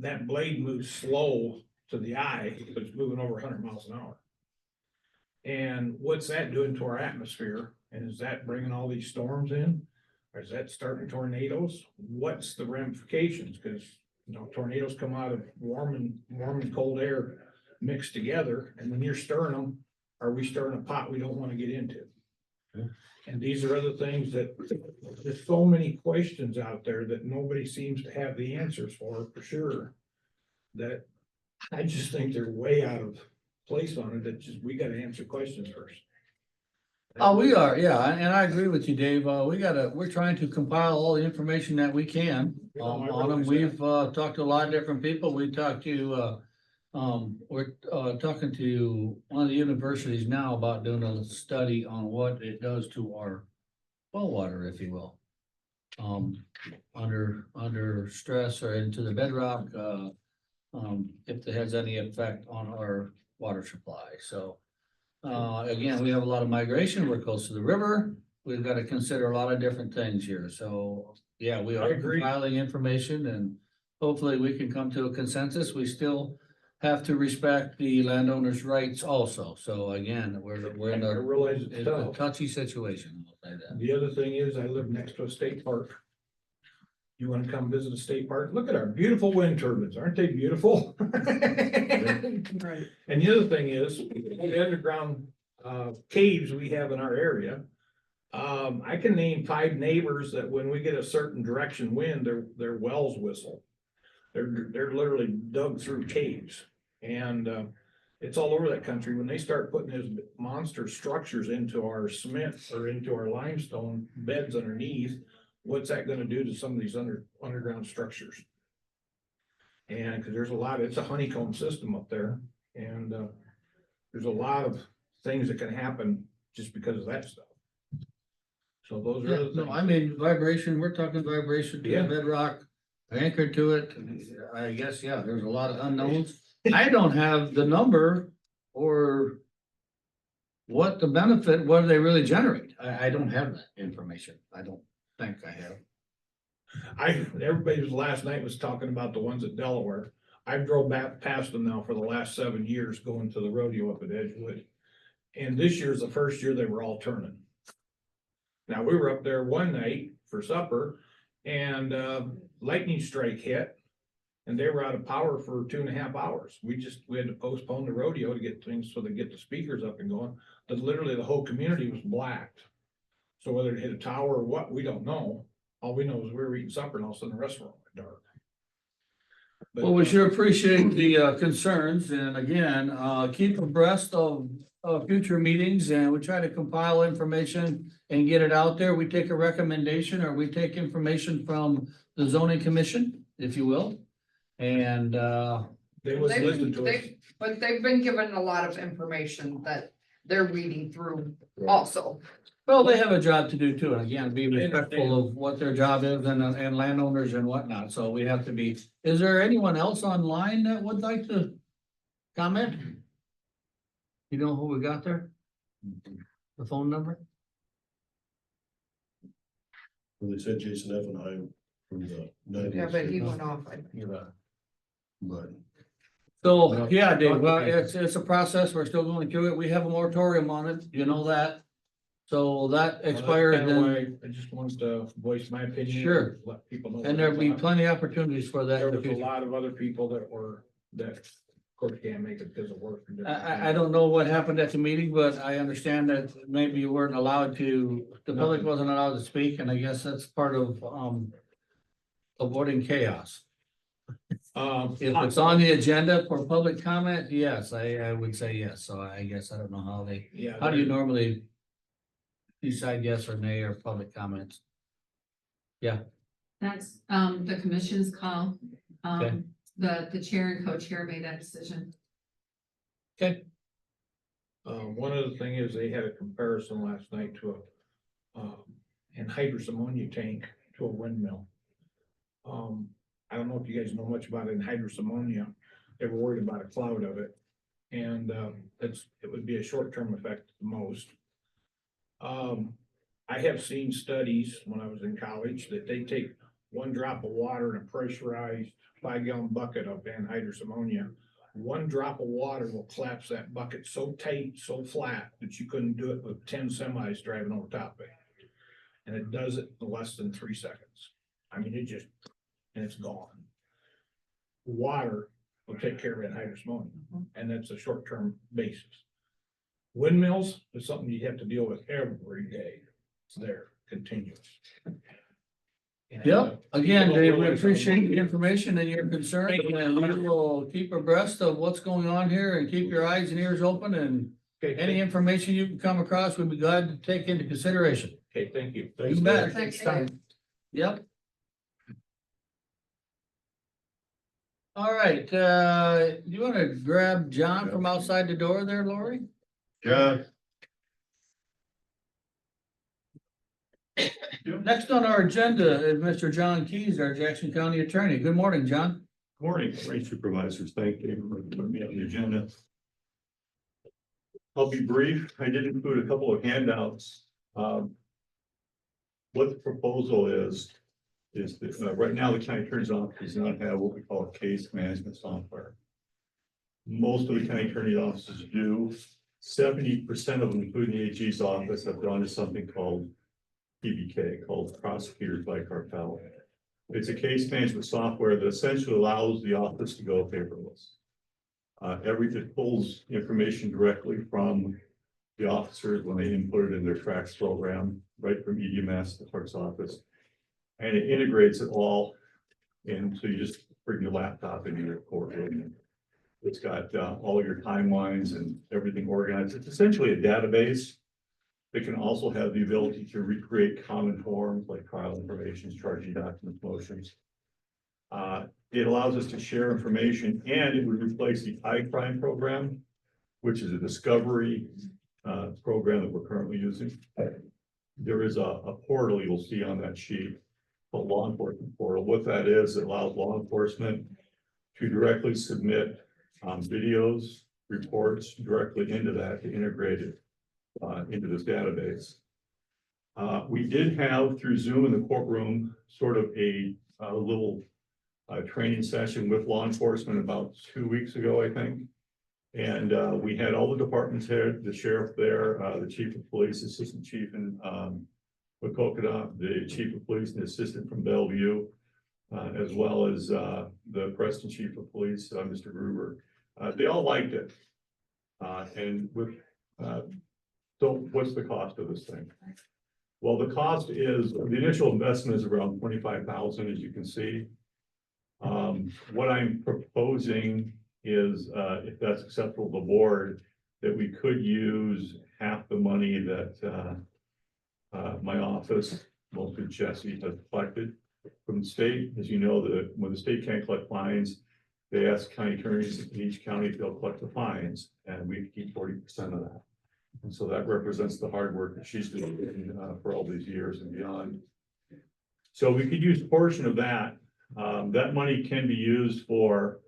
That blade moves slow to the eye, but it's moving over 100 miles an hour. And what's that doing to our atmosphere? And is that bringing all these storms in? Or is that starting tornadoes? What's the ramifications? Because, you know, tornadoes come out of warm and cold air mixed together. And when you're stirring them, are we stirring a pot we don't want to get into? And these are other things that, there's so many questions out there that nobody seems to have the answers for sure. That I just think they're way out of place on it, that just, we gotta answer questions first. Oh, we are, yeah, and I agree with you, Dave. We're trying to compile all the information that we can Yeah, I on them. realize that. We've talked to a lot of different people. We talked to we're talking to one of the universities now about doing a study on what it does to our well water, if you will. Under stress or into the bedrock, if it has any effect on our water supply. So again, we have a lot of migration. We're close to the river. We've got to consider a lot of different things here. So, yeah, we I are agree. compiling information and hopefully we can come to a consensus. We still have to respect the landowner's rights also. So again, we're in I realize it's a tough. touchy situation. I'll say that. The other thing is, I live next to a state park. You wanna come visit a state park? Look at our beautiful wind turbines. Aren't they beautiful? Right. And the other thing is, the underground caves we have in our area. I can name 5 neighbors that when we get a certain direction wind, their wells whistle. They're literally dug through caves. And it's all over that country. When they start putting these monster structures into our cement or into our limestone beds underneath, what's that gonna do to some of these underground structures? And cause there's a lot, it's a honeycomb system up there, and there's a lot of things that can happen just because of that stuff. So those are Yeah, the no, I things. mean, vibration, we're talking vibration to Yeah. the bedrock, anchored to it. I guess, yeah, there's a lot of unknowns. I don't have the number or what the benefit, what do they really generate? I don't have that information. I don't think I have. Everybody was last night was talking about the ones at Delaware. I drove back past them now for the last 7 years going to the rodeo up at Edgewood. And this year's the first year they were all turning. Now, we were up there one night for supper and lightning strike hit. And they were out of power for 2.5 hours. We had to postpone the rodeo to get things so they get the speakers up and going. But literally the whole community was blacked. So whether it hit a tower or what, we don't know. All we know is we were eating supper and all of a sudden the restaurant went dark. But, Well, we sure appreciate the concerns and again, keep abreast of future meetings and we try to compile information and get it out there. We take a recommendation or we take information from the zoning commission, if you will. And They was listening to us. But they've been given a lot of information that they're reading through also. well, they have a job to do too. And again, be I respectful understand. of what their job is and landowners and whatnot. So we have to be, is there anyone else online that would like to comment? You know who we got there? The phone number? Well, they said Jason Effenheim from the. Yeah, but he went off. But So, yeah, Dave, well, it's a process. We're still going through it. We have a moratorium on it, you know that. So that expires Well, that's kinda then, why I just wanted to voice my opinion. Sure. Let people know. and there'll be plenty of opportunities for that There in the was a future. lot of other people that of course can't make it because of work. and different I don't know what happened at the meeting, but I understand that maybe you weren't allowed to, the public wasn't allowed to speak, and I guess that's part of, avoiding chaos. If it's on the agenda for public comment, yes, I would say yes, so I guess I don't know how they, Yeah. how do you normally decide yes or nay or public comments? That's, the commission's call. Okay. The chair and co-chair made that decision. One other thing is they had a comparison last night to anhydrous ammonia tank to a windmill. I don't know if you guys know much about anhydrous ammonia. They were worried about a cloud of it. And it would be a short-term effect at the most. I have seen studies when I was in college that they take 1 drop of water in a pressurized 5-gallon bucket of anhydrous ammonia. 1 drop of water will collapse that bucket so tight, so flat that you couldn't do it with 10 semis driving over top of it. And it does it in less than 3 seconds. I mean, and it's gone. Water will take care of anhydrous ammonia, and that's a short-term basis. Windmills is something you have to deal with every day. It's there, continuous. Yep, again, Dave, we appreciate the information and your concern, and we will keep abreast of what's going on here and keep your eyes and ears open, and Okay, any information you can come across, we'd be glad to take into consideration. okay, thank you. You bet. Thanks, Dave. Yep. All right, you wanna grab John from outside the door there, Lori? John, Next on our agenda is Mr. John Keys, our Jackson County Attorney. Good morning, John. Morning, supervisors. Thank you for putting me on the agenda. I'll be brief. I did include a couple of handouts. What the proposal is that right now the county attorney's office does not have what we call a case management software. Most of the county attorney's offices do. 70% of them, including the AG's office, have gone to something called PBK, called Prosecutors by Cartel. It's a case management software that essentially allows the office to go paperless. It pulls information directly from the officers when they input it in their tracks program, right from EDMS, the clerk's office. And it integrates it all. And so you just bring your laptop into your courtroom. It's got all your timelines and everything organized. It's essentially a database. It can also have the ability to recreate common forms like trial information, charging documents, motions. It allows us to share information, and it would replace the iCrime program, which is a discovery program that we're currently using. There is a portal you'll see on that sheet, a law enforcement portal. What that is, it allows law enforcement to directly submit videos, reports directly into that to integrate it into this database. We did have through Zoom in the courtroom sort of a little training session with law enforcement about 2 weeks ago, I think. And we had all the departments there, the sheriff there, the chief of police, assistant chief in Wacokota, the chief of police and the assistant from Bellevue, as well as the Preston chief of police, Mr. Gruber. They all liked it. And with so what's the cost of this thing? Well, the cost is, the initial investment is around 25,000, as you can see. What I'm proposing is, if that's acceptable to the board, that we could use half the money that my office, mostly Jesse, has collected from the state. As you know, when the state can't collect fines, they ask county attorneys in each county if they'll collect the fines, and we keep 40% of that. And so that represents the hard work that she's doing for all these years and beyond. So we could use a portion of that. That money can be used for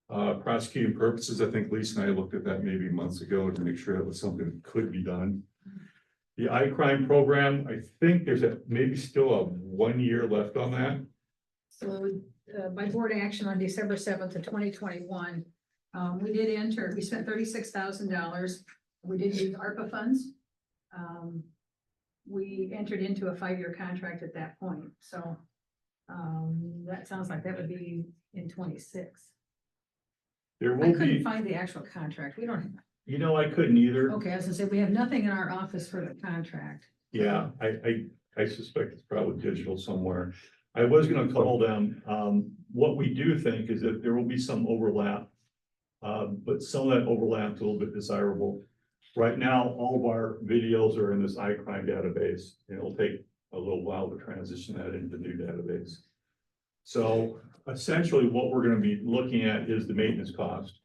prosecuting purposes. I think Lisa and I looked at that maybe months ago to make sure that was something that could be done. The iCrime program, I think there's maybe still a 1 year left on that. So, by board action on December 7th of 2021, we spent $36,000. We did use ARPA funds. We entered into a 5-year contract at that point, so that sounds like that would be in 26. There I will couldn't be, find the actual contract. We don't, you know, I couldn't either. okay, as I said, we have nothing in our office for the contract. Yeah, I suspect it's probably digital somewhere. I was gonna call them. What we do think is that there will be some overlap. But some of that overlap is a little bit desirable. Right now, all of our videos are in this iCrime database. It'll take a little while to transition that into the new database. So essentially what we're gonna be looking at is the maintenance cost,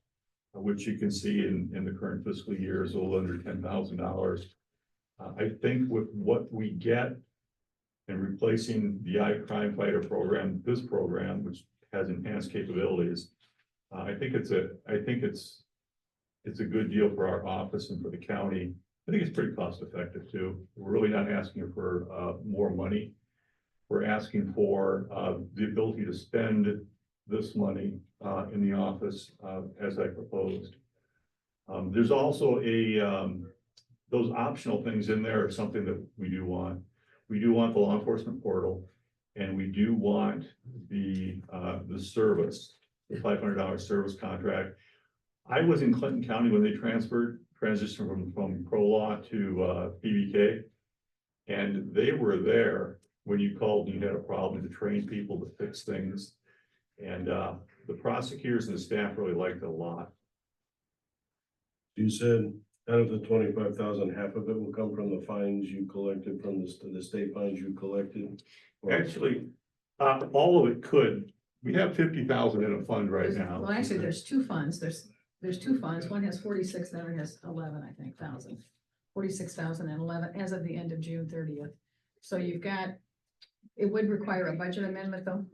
which you can see in the current fiscal year is a little under $10,000. I think with what we get and replacing the iCrime Fighter program, this program, which has enhanced capabilities, I think it's a good deal for our office and for the county. I think it's pretty cost effective too. We're really not asking for more money. We're asking for the ability to spend this money in the office as I proposed. There's also those optional things in there are something that we do want. We do want the law enforcement portal, and we do want the service, the $500 service contract. I was in Clinton County when they transitioned from Pro Law to PBK. And they were there when you called and you had a problem to train people to fix things. And the prosecutors and the staff really liked it a lot. You said out of the 25,000, half of it will come from the fines you collected from the state fines you collected? Or- Actually, all of it could. We have 50,000 in a fund right now. Well, actually, there's two funds. There's two funds. One has 46, the other has 11, I think, thousand. 46,011 as of the end of June 30th. So you've got, it would require a budget amendment though.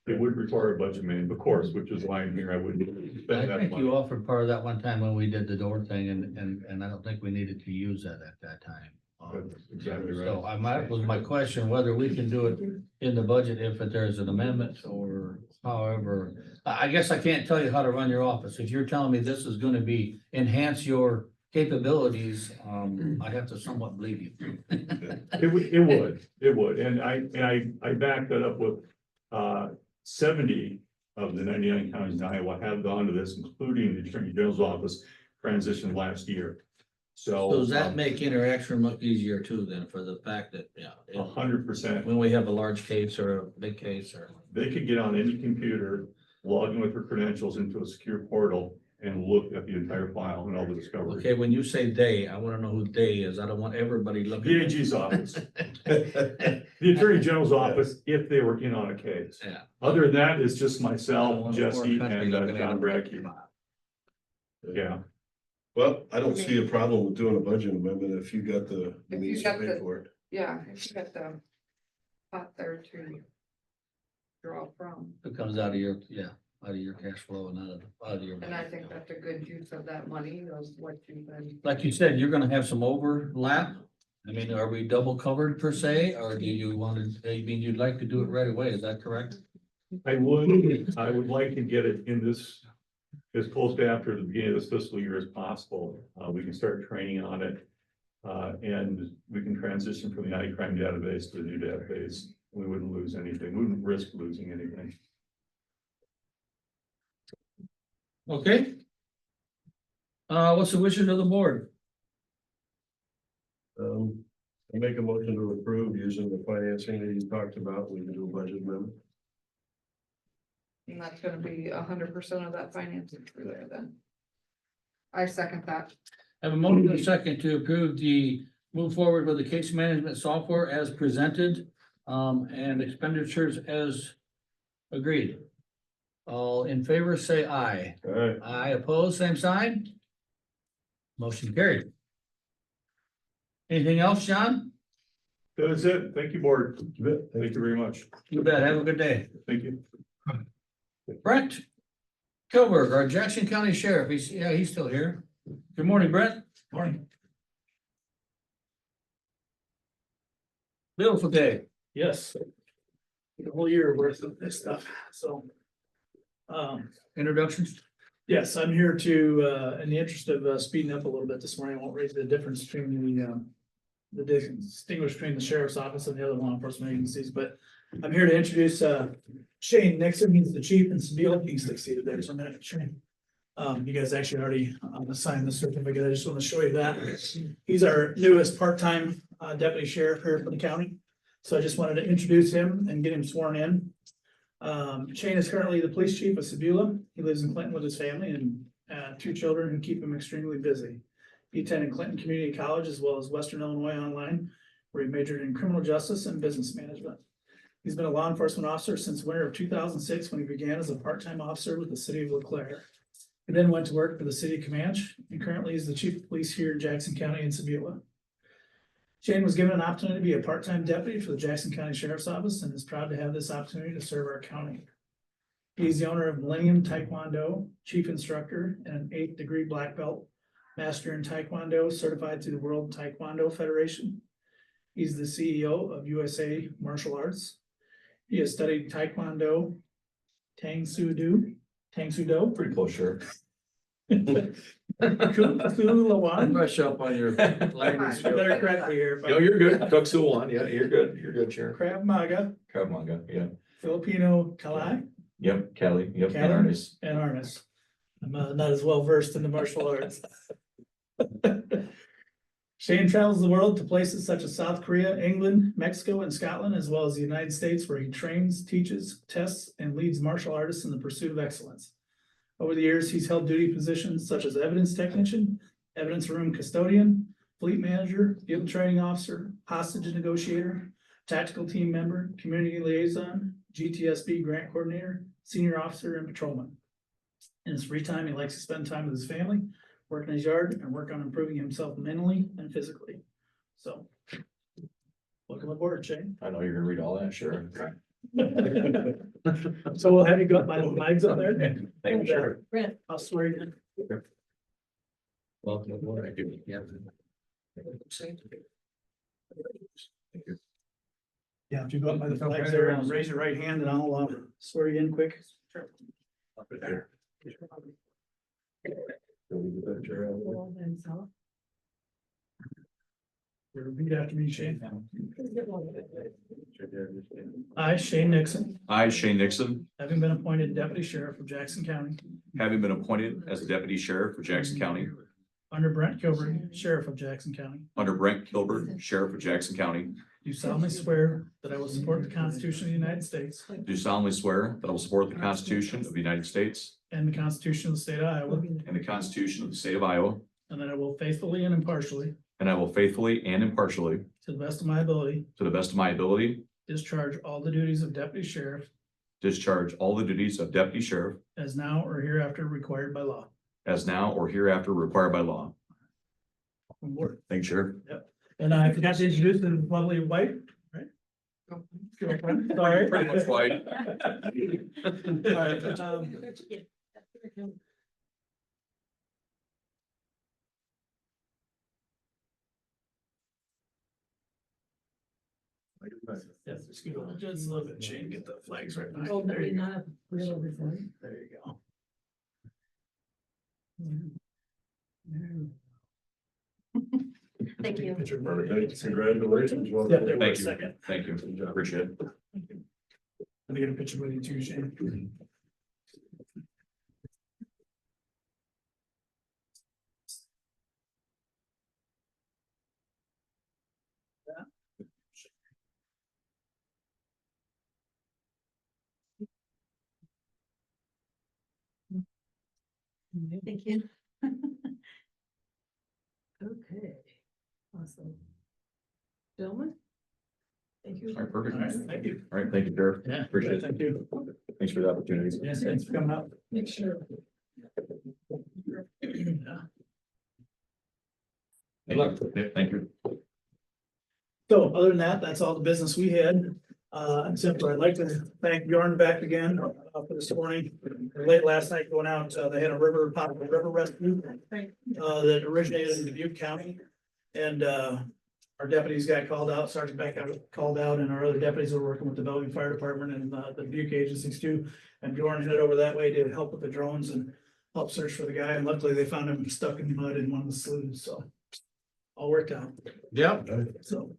It would require a budget amendment, of course, which is why I'm here. I wouldn't I spend that think money. you offered part of that one time when we did the door thing and I don't think we needed to use that at that time. That's exactly right. So was my question whether we can do it in the budget if there's an amendment or however. I guess I can't tell you how to run your office. If you're telling me this is gonna be enhance your capabilities, I have to somewhat believe you. It would, and I backed that up with 70 of the 99 counties in Iowa have gone to this, including the Attorney General's office transition last year. So So does that make interaction much easier too then for the fact that, yeah, 100%, when we have a large case or a big case or? they could get on any computer, log in with their credentials into a secure portal and look at the entire file and all the discoveries. Okay, when you say they, I wanna know who they is. I don't want everybody looking. The AG's office, the Attorney General's office, if they were in on a case. Yeah. Other than that, it's just I don't myself, want the poor Jesse, country and looking at John them. Brackey. Yeah, Well, I don't see a problem with doing a budget amendment if you got the If you means to got pay the- for it. Yeah, if you got the pot there to draw from, It comes out of your, yeah, out of your cash flow and out of your. and I think that's a good use of that money, those what you've been. Like you said, you're gonna have some overlap. I mean, are we double covered per se, or do you want to, I mean, you'd like to do it right away, is that correct? I would like to get it in this, as close to after the beginning of this fiscal year as possible. We can start training on it. And we can transition from the anti-crime database to the new database. We wouldn't lose anything, we wouldn't risk losing anything. Okay. What's the wishes of the board? I make a motion to approve using the financing that you talked about. We can do a budget amendment. And that's gonna be 100% of that financing through there then. I second that. I have a motion and a second to approve the move forward with the case management software as presented, and expenditures as agreed. All in favor, say aye. All right. Aye, opposed, same sign. Motion carried. Anything else, John? That is it. Thank you, board. You bet. Thank you very much. You bet. Have a good day. Thank you. Brent Kilberg, our Jackson County Sheriff. He's still here. Good morning, Brent. Morning. Beautiful day. Yes. The whole year worth of this stuff, so. Introductions? Yes, I'm here to, in the interest of speeding up a little bit this morning, I won't raise the difference between the distinguish between the sheriff's office and the other law enforcement agencies, but I'm here to introduce Shane Nixon. He's the chief in Seville. He's succeeded there, so I'm gonna Shane. You guys actually already signed the certificate. I just want to show you that. He's our newest part-time deputy sheriff here for the county. So I just wanted to introduce him and get him sworn in. Shane is currently the police chief of Sebula. He lives in Clinton with his family and two children who keep him extremely busy. He attended Clinton Community College as well as Western Illinois Online, where he majored in criminal justice and business management. He's been a law enforcement officer since winter of 2006 when he began as a part-time officer with the city of LeClaire. He then went to work for the city of Comanche and currently is the chief of police here in Jackson County in Sebula. Shane was given an opportunity to be a part-time deputy for the Jackson County Sheriff's Office and is proud to have this opportunity to serve our county. He's the owner of Millennium Taekwondo, chief instructor, and an 8th degree black belt, master in Taekwondo, certified through the World Taekwondo Federation. He's the CEO of USA Martial Arts. He has studied Taekwondo, Tang Soo Do, Pretty close, sure. Kung Fu Lawan. Brush up on your language. You better correct me here, No, you're good. Cook Sue one. Yeah, you're good, Chair. Krav Maga, Krav Maga, yeah. Filipino Kalai, Yep, Kelly, yep, Kelly. and Ernest. and harness. I'm not as well versed in the martial arts. Shane travels the world to places such as South Korea, England, Mexico, and Scotland, as well as the United States, where he trains, teaches, tests, and leads martial artists in the pursuit of excellence. Over the years, he's held duty positions such as evidence technician, evidence room custodian, fleet manager, field training officer, hostage negotiator, tactical team member, community liaison, GTSB grant coordinator, senior officer, and patrolman. In his free time, he likes to spend time with his family, work in his yard, and work on improving himself mentally and physically. So, welcome aboard, Shane. I know you're gonna read all that, sure. So we'll have you go up by the flags up there. Thank you, sure. Brent, I'll swear you in. Welcome aboard. I do. Yeah. Yeah, if you go up by the flags there and raise your right hand and I'll swear you in quick. There. Repeat after me, Shane. I, Shane Nixon, I, Shane Nixon, having been appointed Deputy Sheriff of Jackson County having been appointed as the Deputy Sheriff for Jackson County under Brent Kilburn, Sheriff of Jackson County, under Brent Kilbert, Sheriff of Jackson County, do solemnly swear that I will support the Constitution of the United States do solemnly swear that I will support the Constitution of the United States and the Constitution of the State of Iowa, and the Constitution of the State of Iowa, and that I will faithfully and impartially, and I will faithfully and impartially, to the best of my ability, to the best of my ability, discharge all the duties of Deputy Sheriff discharge all the duties of Deputy Sheriff as now or hereafter required by law. as now or hereafter required by law. On board. Thanks, Sheriff. And I forgot to introduce the lovely wife, right? Girlfriend, sorry. Pretty much white. All right, yes, scoot over just a little bit, Shane, get the flags right behind. Oh, There you go. not real before. There you go. Thank you. Picture. Congratulations. Yeah, there Thank was you. a second. Thank you. Appreciate it. Let me get a picture with you too, Shane. Thank you. Okay, awesome. Gentlemen? Thank you. All right, perfect. All right, thank you. All right, thank you, Sheriff. Yeah, Appreciate it. thank you. Thanks for the opportunity. Yes, thanks for coming out. Make sure. Yeah. Thank you. Yeah, thank you. So other than that, that's all the business we had. Except for I'd like to thank Bjorn back again for this morning. Late last night going out, they had a river rescue that originated in Dubuque County. And our deputies got called out, Sergeant Beck got called out, and our other deputies were working with the Bellevue Fire Department and the Dubuque agencies too. And Bjorn headed over that way to help with the drones and help search for the guy. And luckily they found him stuck in mud in one of the sloughs, so all worked out. Yep, So.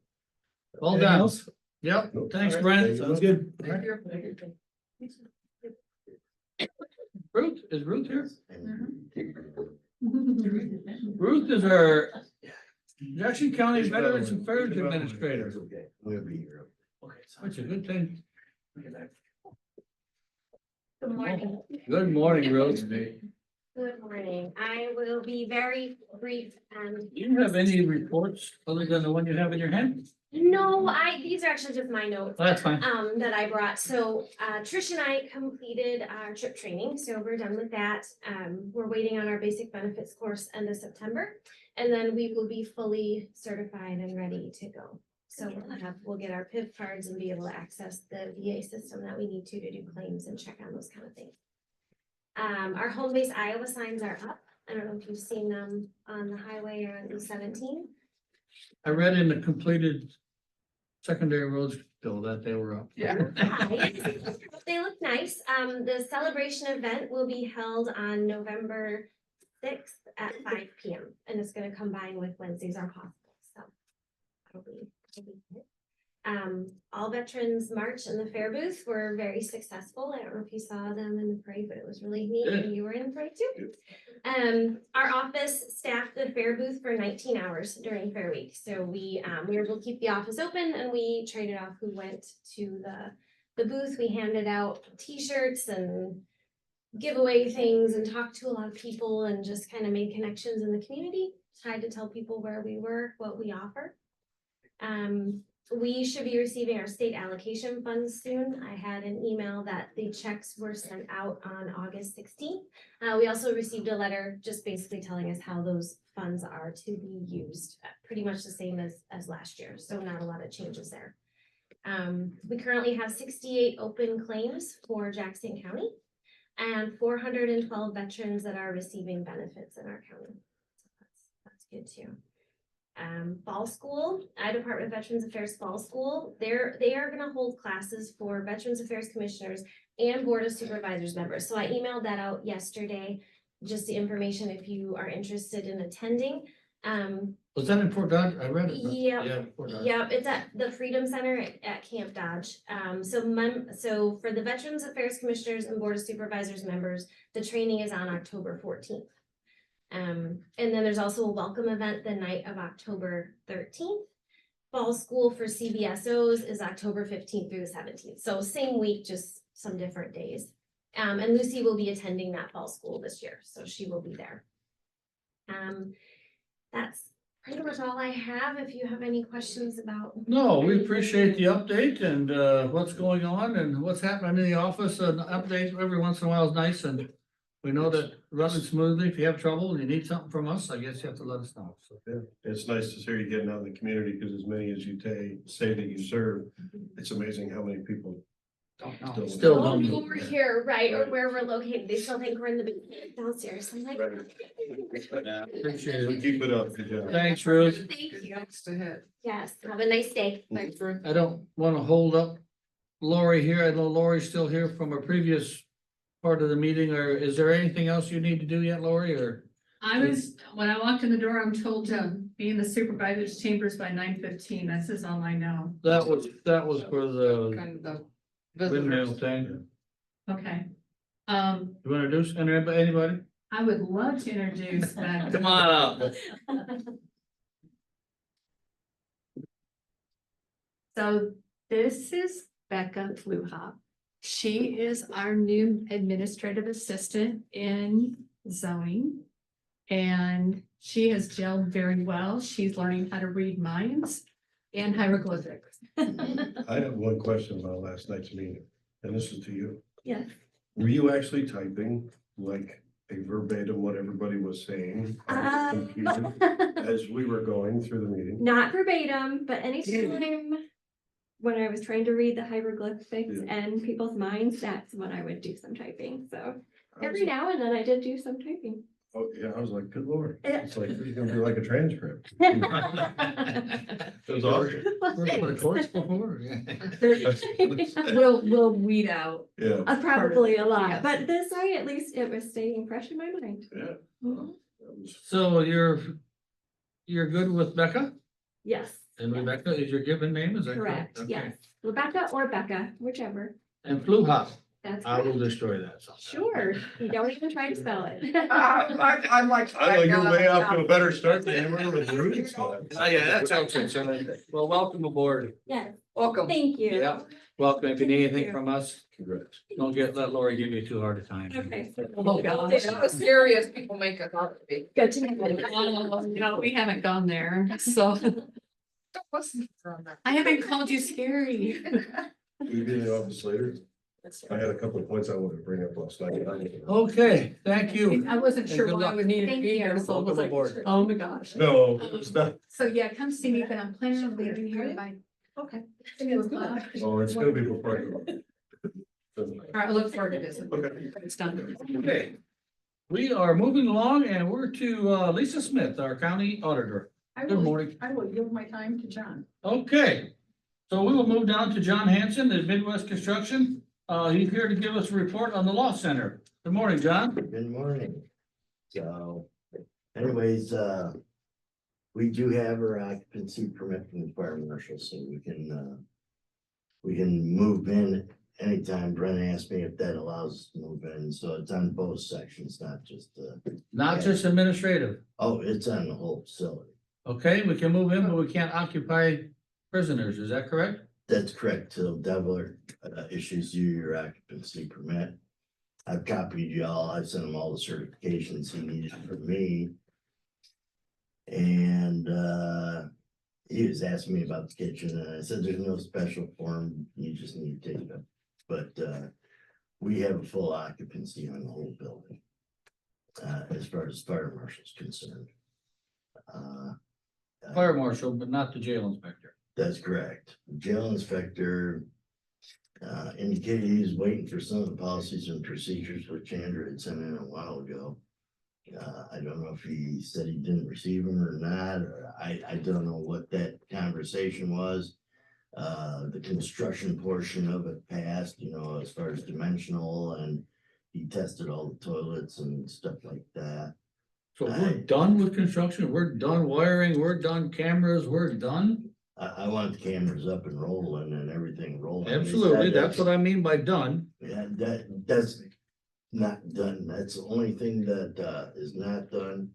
well Anything done. else? Yep, thanks, All right, Brent. Sounds good. All right. Ruth, is Ruth here? Ruth is our Jackson County Veterans Affairs Administrator. That's a good thing. Good morning. Good morning, Ruth. Good morning. I will be very brief and. Do you have any reports other than the one you have in your hand? No, these are actually just my notes. That's fine. That I brought. So, Trish and I completed our trip training, so we're done with that. We're waiting on our basic benefits course end of September. And then we will be fully certified and ready to go. So we'll get our PIV cards and be able to access the VA system that we need to do claims and check on those kind of things. Our home base Iowa signs are up. I don't know if you've seen them on the highway or on E17. I read in the completed secondary roads bill that they were up. Yeah. They look nice. The celebration event will be held on November 6th at 5 p.m. and it's going to combine with Wednesdays are possible. So it'll be good. All veterans march in the fair booth were very successful. I don't know if you saw them in the parade, but it was really neat and you were in the parade too. Our office staffed the fair booth for 19 hours during fair week. So we were able to keep the office open and we traded off who went to the booth. We handed out t-shirts and giveaway things and talked to a lot of people and just kind of made connections in the community. Tried to tell people where we were, what we offer. We should be receiving our state allocation funds soon. I had an email that the checks were sent out on August 16th. We also received a letter just basically telling us how those funds are to be used, pretty much the same as last year. So not a lot of changes there. We currently have 68 open claims for Jackson County and 412 veterans that are receiving benefits in our county. So that's good too. Fall school, Department of Veterans Affairs Fall School, they are going to hold classes for Veterans Affairs Commissioners and Board of Supervisors members. So I emailed that out yesterday, just the information if you are interested in attending. Was that in Fort Dodge? I read it. Yep. Yeah, Fort Dodge. Yep, it's at the Freedom Center at Camp Dodge. So for the Veterans Affairs Commissioners and Board of Supervisors members, the training is on October 14th. And then there's also a welcome event the night of October 13th. Fall school for CVSOs is October 15th through the 17th. So same week, just some different days. And Lucy will be attending that fall school this year, so she will be there. That's pretty much all I have. If you have any questions about. No, we appreciate the update and what's going on and what's happening in the office, and updates every once in a while is nice, and we know that running smoothly. If you have trouble and you need something from us, I guess you have to let us know. So Yeah, it's nice to see you getting out in the community, because as many as you say that you serve, it's amazing how many people don't know. Still- Still Oh, don't know. over here, right, or where we're located, they still think we're in the basement downstairs. I'm like. Appreciate So it. keep it up. Good job. Thanks, Ruth. Thank you. Next ahead. Yes, have a nice day. Thanks, Ruth. I don't want to hold up Lori here. I know Lori's still here from a previous part of the meeting, or is there anything else you need to do yet, Lori, or? I was, when I walked in the door, I'm told to be in the supervisor's chambers by 9:15. That says all I know. That was for the Kind of windmill visitors. thing. Okay. You want to introduce anybody? I would love to introduce that. Come on up. So this is Becca Fluha. She is our new administrative assistant in zoning. And she has gelled very well. She's learning how to read minds and hieroglyphics. I have one question about last night's meeting, and this is to you. Yes. Were you actually typing like a verbatim what everybody was saying on the computer as we were going through the meeting? Not verbatim, but anytime when I was trying to read the hieroglyphics Yeah. and people's minds, that's when I would do some typing. So every now and then I did do some typing. Oh, yeah, I was like, good lord, Yeah. it's like, you're gonna do like a transcript. It was awesome. Worked for the courts before, yeah. We'll weed out. Yeah, Probably a lot, Yes. but this way at least it was staying fresh in my mind. yeah. Mhm. That was- So you're good with Becca? Yes. And Rebecca is your given name, is that correct? Correct, Okay. yes. Rebecca or Becca, whichever. And Fluha, That's I will correct. destroy that. sometime. Sure, you don't even try to spell it. I'm like. I know you're way off to a better start than you were with Ruth. Oh, yeah, that's okay. Well, welcome aboard. Yes, Welcome. thank you. Yeah, welcome. If you need anything you. from us, Congrats. don't let Lori give you too hard a time. Okay. Oh, gosh. It's not as scary as people make it out to be. Good to know. No, we haven't gone there, so Don't listen to them. I haven't called you scary. Will you be in the office later? I had a couple of points I wanted to bring up last night. Okay, thank you. I wasn't And sure good why I luck. would need to Thank be you. here, so I was Welcome like, aboard. oh my gosh. No, it's not. So yeah, come see me, but I'm planning on leaving here by. Okay. Oh, it's gonna be before I go. All right, I look forward to this. Okay. It's done. Okay. We are moving along and we're to Lisa Smith, our county auditor. I Good will, morning. I will yield my time to John. Okay, so we will move down to John Hanson at Midwest Construction. He's here to give us a report on the law center. Good morning, John. Good morning. So anyways, we do have our occupancy permit from the fire marshal, so we can move in anytime. Brennan asked me if that allows us to move in, so it's on both sections, not just, Not just administrative. oh, it's on the whole facility. Okay, we can move in, but we can't occupy prisoners. Is that correct? That's correct, till Devler issues you your occupancy permit. I've copied y'all, I've sent him all the certifications he needed from me. And he was asking me about the kitchen, and I said, there's no special form, you just need to take it up. But we have a full occupancy on the whole building. As far as fire marshal's concerned. Fire marshal, but not the jail inspector. That's correct. Jail inspector indicated he's waiting for some of the policies and procedures which Andrew had sent in a while ago. I don't know if he said he didn't receive them or not, or I don't know what that conversation was. The construction portion of it passed, you know, as far as dimensional, and he tested all the toilets and stuff like that. So we're done with construction, we're done wiring, we're done cameras, we're done? I want the cameras up and rolling and everything rolling. They said Absolutely, that's what I mean by done. Yeah, that's not done. That's the only thing that is not done.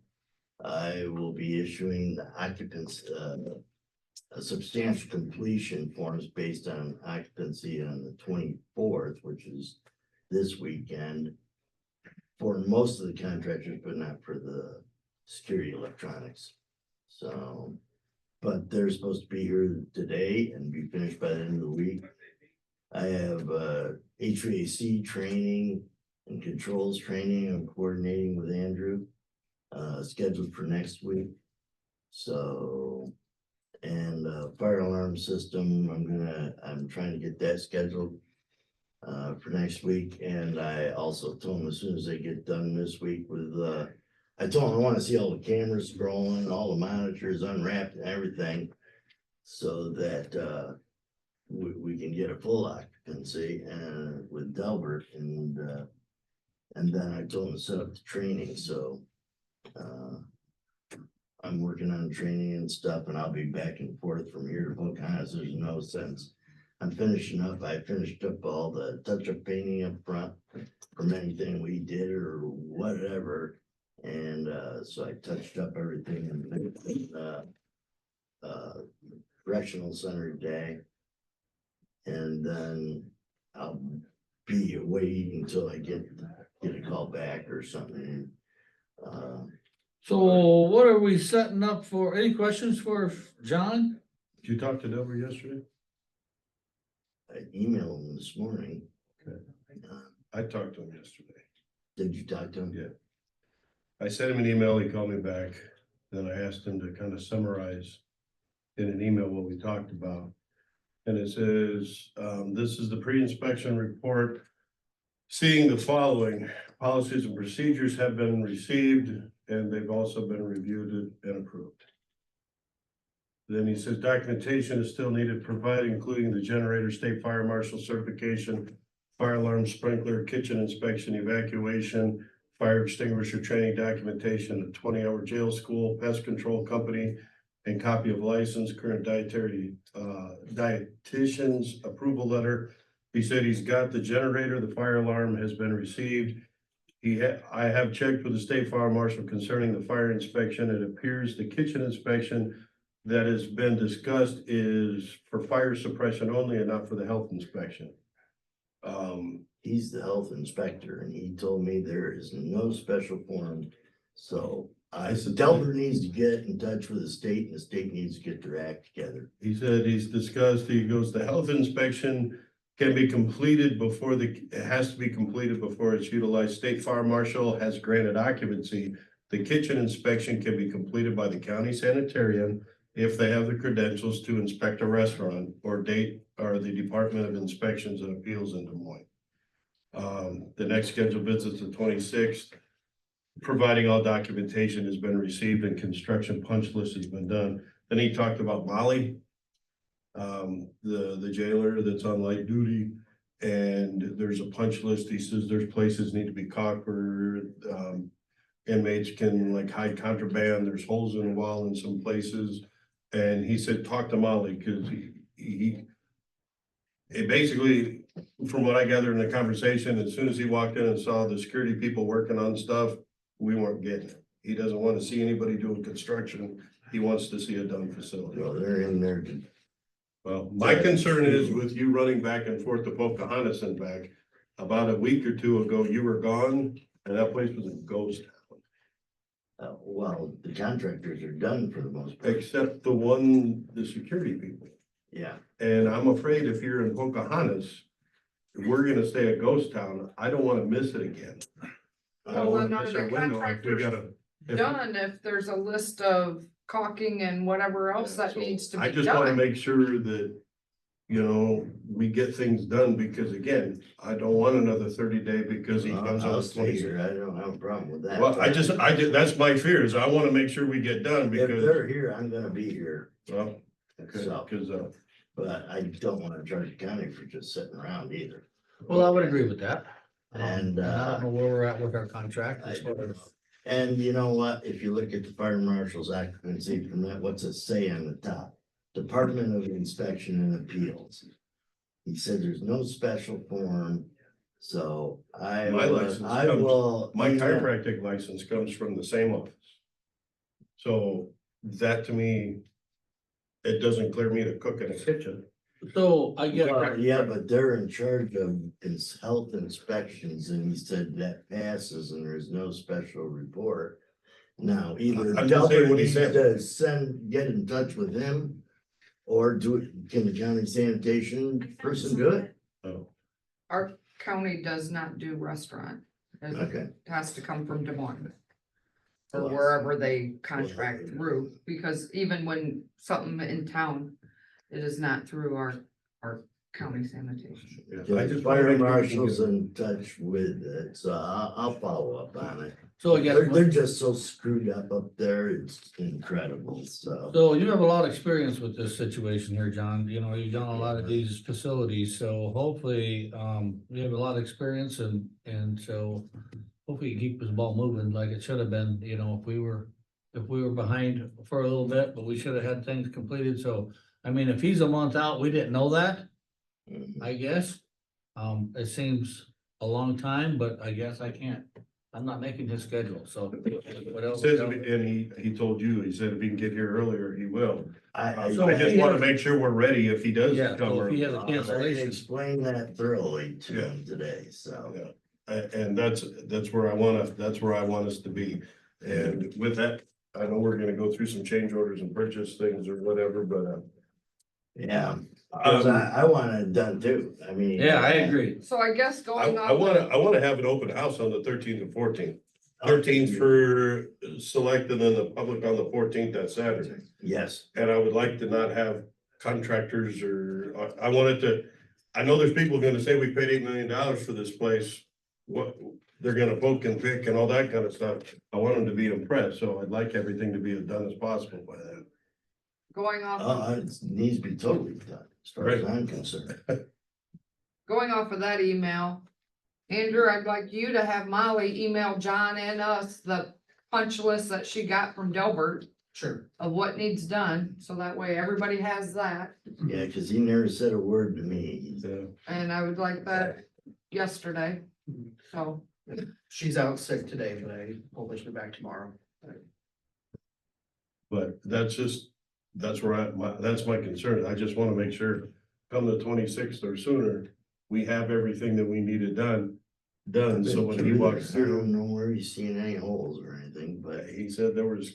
I will be issuing the occupants a substantial completion forms based on occupancy on the 24th, which is this weekend. For most of the contractors, but not for the security electronics. So, but they're supposed to be here today and be finished by the end of the week. I have HVAC training and controls training. I'm coordinating with Andrew, scheduled for next week. So, and fire alarm system, I'm trying to get that scheduled for next week. And I also told them as soon as they get done this week with, I told them I want to see all the cameras scrolling, all the monitors unwrapped and everything. So that we can get a full occupancy and with Delbert and then I told them to set up the training. So I'm working on training and stuff, and I'll be back and forth from here to Pocahontas. There's no sense. I'm finishing up. I finished up all the touch-up painting up front from anything we did or whatever. And so I touched up everything and correctional center today. And then I'll be waiting until I get a call back or something. So what are we setting up for? Any questions for John? Did you talk to Delbert yesterday? I emailed him this morning. Okay. I talked to him yesterday. Did you talk to him? Yeah. I sent him an email, he called me back, then I asked him to kind of summarize in an email what we talked about. And it says, this is the pre-inspection report. Seeing the following, policies and procedures have been received and they've also been reviewed and approved. Then he says documentation is still needed, provided including the generator, state fire marshal certification, fire alarm, sprinkler, kitchen inspection, evacuation, fire extinguisher training documentation, a 20-hour jail school, pest control company, and copy of license, current dietitian's approval letter. He said he's got the generator, the fire alarm has been received. I have checked with the state fire marshal concerning the fire inspection. It appears the kitchen inspection that has been discussed is for fire suppression only and not for the health inspection. He's the health inspector and he told me there is no special form. So Delbert needs to get in touch with the state and the state needs to get their act together. He said he's discussed, he goes, the health inspection can be completed before it has to be completed before it's utilized. State fire marshal has granted occupancy. The kitchen inspection can be completed by the county sanitarian if they have the credentials to inspect a restaurant or the Department of Inspections and Appeals in Des Moines. The next scheduled visit is the 26th. Providing all documentation has been received and construction punch list has been done. Then he talked about Molly, the jailer that's on light duty, and there's a punch list. He says there's places need to be caulked where inmates can like hide contraband. There's holes in the wall in some places. And he said, talk to Molly, because it basically, from what I gathered in the conversation, as soon as he walked in and saw the security people working on stuff, we weren't getting it. He doesn't want to see anybody doing construction. He wants to see a done facility. Well, they're in there. Well, my concern is with you running back and forth to Pocahontas and back. About a week or two ago, you were gone and that place was a ghost town. Well, the contractors are done for the most part. Except the security people. Yeah. And I'm afraid if you're in Pocahontas, if we're gonna stay a ghost town, I don't wanna miss it again. I don't Well, wanna then are miss the our window if we contractors gotta. done if there's a list of caulking and whatever else that So needs to I be just wanna done. make sure that, we get things done, because again, I don't want another 30-day because he comes on I'll the stay 26th. here. I don't have a problem with that. Well, that's my fear, is I wanna make sure we get done If because, they're here, I'm gonna be here. well, okay, So. cause, But I don't want to charge the county for just sitting around either. Well, I would agree with that. And, I don't know where we're at with our contract. as far as- And you know what, if you look at the fire marshal's occupancy permit, what's it say on the top? Department of Inspection and Appeals. He said there's no special form, so I My will, license I comes- will. My email- chiropractic license comes from the same office. So that to me, it doesn't clear me to cook in a kitchen. So I get, Well, yeah, but they're in charge of health inspections, and he said that passes and there's no special report. Now, either I'm just saying Delbert what he needs said. to get in touch with him, or can the county sanitation person do it? Oh, Our county does not do restaurant. It Okay. has to come from Des Moines. Or Well, wherever they contract through, because even when something in town, it is not through our county sanitation. yeah. I The just wanna fire make sure we can marshal's get- in touch with it, so I'll follow up on it. so I guess. They're just so screwed up there, it's incredible, so. So you have a lot of experience with this situation here, John. You know, you've done a lot of these facilities, so hopefully, you have a lot of experience and so hopefully you keep this ball moving like it should have been, you know, if we were behind for a little bit, but we should have had things completed. So, I mean, if he's a month out, we didn't know that, I guess. It seems a long time, but I guess I'm not making his schedule, so. What else? Says, and he told you, he said if he can get here earlier, he will. So I if just he wanna has- make sure we're ready if he does Yeah, come so if he early. has a cancellation. Explain that thoroughly to him today, so. Yeah. And that's where I want us to be. And with that, I know we're gonna go through some change orders and purchase things or whatever, but, Yeah, 'cause I want it done too, I mean. Yeah, I agree. So I guess going I off. wanna have an open house on the 13th and 14th. 13th for select and then the public on the 14th, that Saturday. Yes, And I would like to not have contractors or, I wanted to, I know there's people gonna say we paid $8 million for this place. What, they're gonna poke and pick and all that kind of stuff. I want them to be impressed, so I'd like everything to be as done as possible by then. Going off, it needs to be totally done, as far as I'm concerned. going off of that email. Andrew, I'd like you to have Molly email John and us the punch list that she got from Delbert Sure. of what needs done, so that way everybody has that. Yeah, cause he never said a word to me. Yeah. And I would like that yesterday, so. She's out sick today, but I hope she'll be back tomorrow. But that's that's my concern. I just wanna make sure come the 26th or sooner, we have everything that we needed done. So when he walks I through, don't know where he's seeing any holes or anything, but he said there was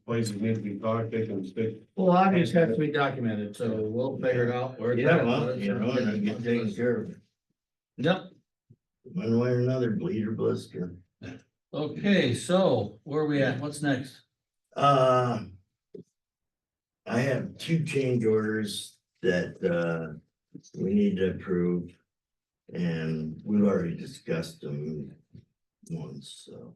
places need to be caulked, they can stick. Well, obviously has to be documented, so we'll figure it out. where it's yeah, at. well, you know, and you get taken care of. Yep, One way or another, bleed or blister. okay, so where are we at? What's next? I have two change orders that, we need to approve. And we've already discussed them once, so.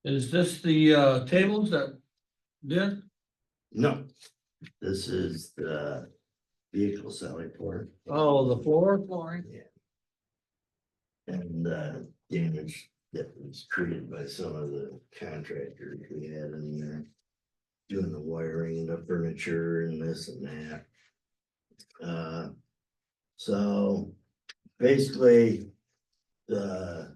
Is this the tables that did? No, this is the vehicle sally port. Oh, the floor? Flooring. And damage that was created by some of the contractors we had in there. Doing the wiring, the furniture and this and that. So basically.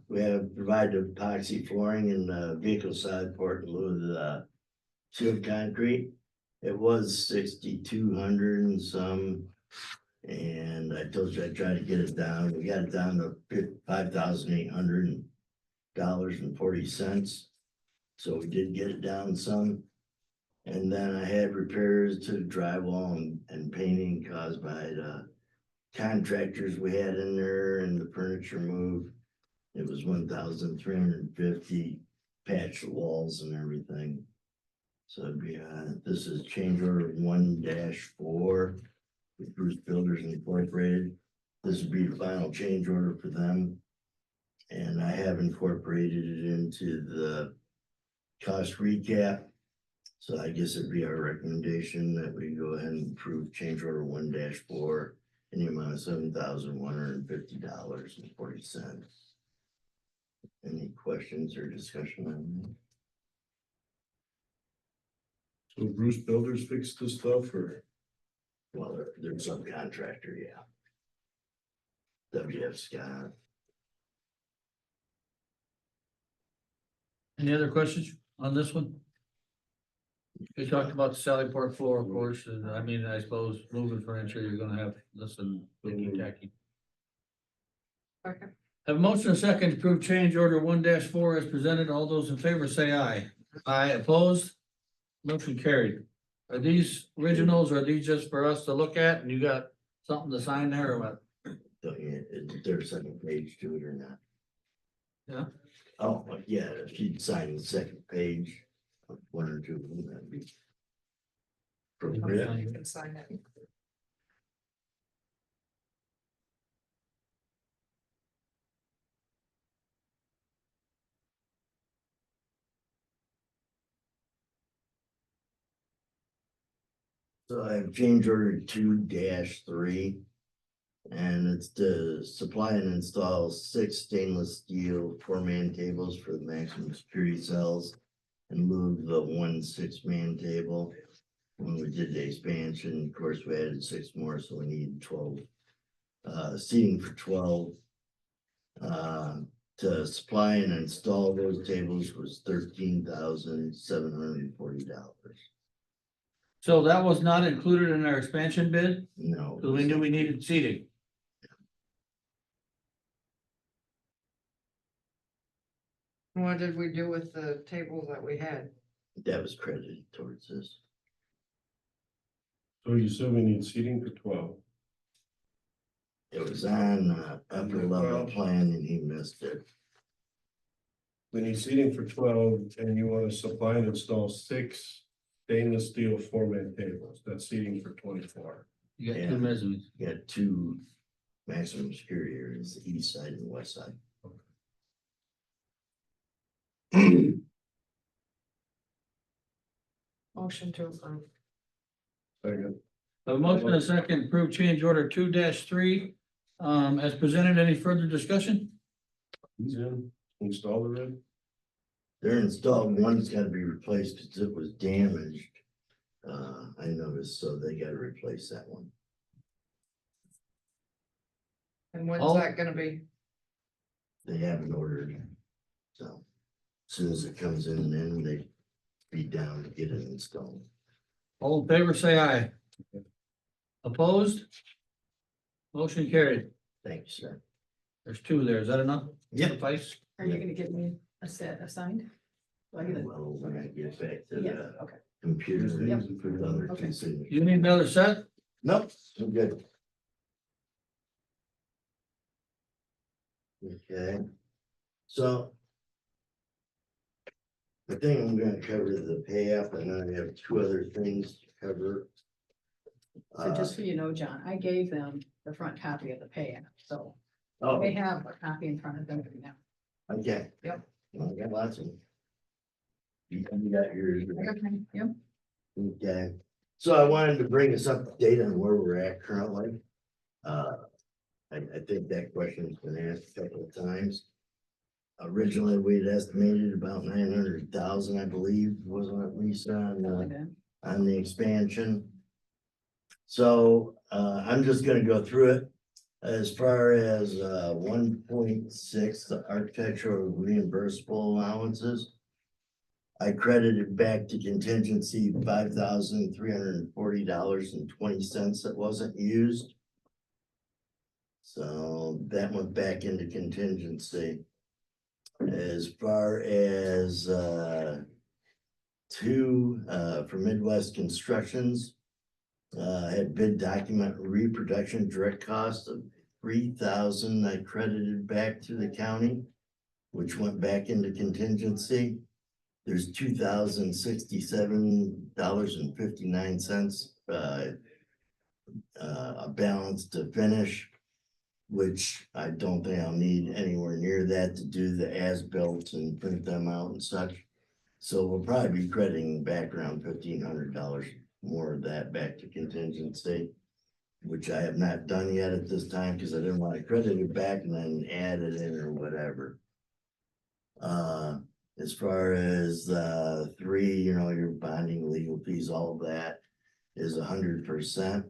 We have provided epoxy flooring in the vehicle side port in lieu of the sealed concrete. It was 6,200 and some. And I told you I tried to get it down. We got it down to $5,800.40. So we did get it down some. And then I had repairs to the drywall and painting caused by the contractors we had in there and the furniture move. It was 1,350, patch the walls and everything. So it'd be, this is change order 1-4 with Bruce Builders Incorporated. This would be the final change order for them. And I have incorporated it into the cost recap. So I guess it'd be our recommendation that we go ahead and approve change order 1-4 in the amount of $7,150.40. Any questions or discussion on So Bruce Builders fixed this stuff or? that? Well, they're subcontractor, yeah. WF Scott. Any other questions on this one? We talked about the Sallyport floor, of course, and I mean, I suppose moving furniture, you're gonna have this and tacky. Okay. Have a motion and a second to approve change order 1-4 as presented. All those in favor say aye. Aye, opposed? Motion carried. Are these originals or are these just for us to look at and you got something to sign there or what? Don't you, is there a second page to it or not? Yeah. Oh, yeah, if you'd sign the second page, one or two, of them, that'd be. appropriate. You can sign it. So I have change order 2-3. And it's to supply and install 6 stainless steel 4-man tables for the maximum security cells. And move the 1 6-man table. When we did the expansion, of course, we added 6 more, so we need 12. Seating for 12. To supply and install those tables was $13,740. So that was not included in our expansion bid, No. because we knew we needed seating. What did we do with the tables that we had? That was credited towards this. So you said we need seating for 12. It was on upper level plan and he missed it. We need seating for 12 and you want to supply and install 6 stainless steel 4-man tables. That's seating for 24. You got Yeah. two measurements. You got 2 maximum security areas, the east side and west side. Motion to approve. Second. A motion and a second to approve change order 2-3. As presented, any further discussion? He's in, install the red. They're installed, one's gotta be replaced because it was damaged. I noticed, so they gotta replace that one. And when's Oh. that gonna be? They haven't ordered. So as soon as it comes in, then they be down to get it installed. All in favor, say aye. Opposed? Motion carried. Thank you, sir. There's 2 there. Is that enough? Yep. Suffice? Are you gonna give me a set assigned? Do I get it? Well, when I get back to Yeah, the okay. computer, Yep. things, put other Okay. two signatures. You need another set? Nope, I'm good. Okay, so. I think I'm gonna cover the pay app and then I have 2 other things to cover. So just so you know, John, I gave them the front copy of the pay app, so Oh, they have a copy in front of them right now. okay. Yep. Well, I got lots of them. You got yours. Yep. Okay, so I wanted to bring us up to date on where we're at currently. I think that question's been asked a couple of times. Originally, we'd estimated about 900,000, I believe, wasn't it, Lisa, on the expansion? So, I'm just gonna go through it. As far as 1.6, the architectural reimbursable allowances. I credited back to contingency $5,340.20 that wasn't used. So that went back into contingency. As far as 2 for Midwest Constructions. Had bid document reproduction direct cost of $3,000 I credited back to the county, which went back into contingency. There's $2,067.59 a balance to finish, which I don't think I'll need anywhere near that to do the as-built and print them out and such. So we'll probably be crediting back around $1,500 more of that back to contingency, which I have not done yet at this time because I didn't want to credit it back and then add it in or whatever. As far as three, your bonding, legal fees, all of that is 100%.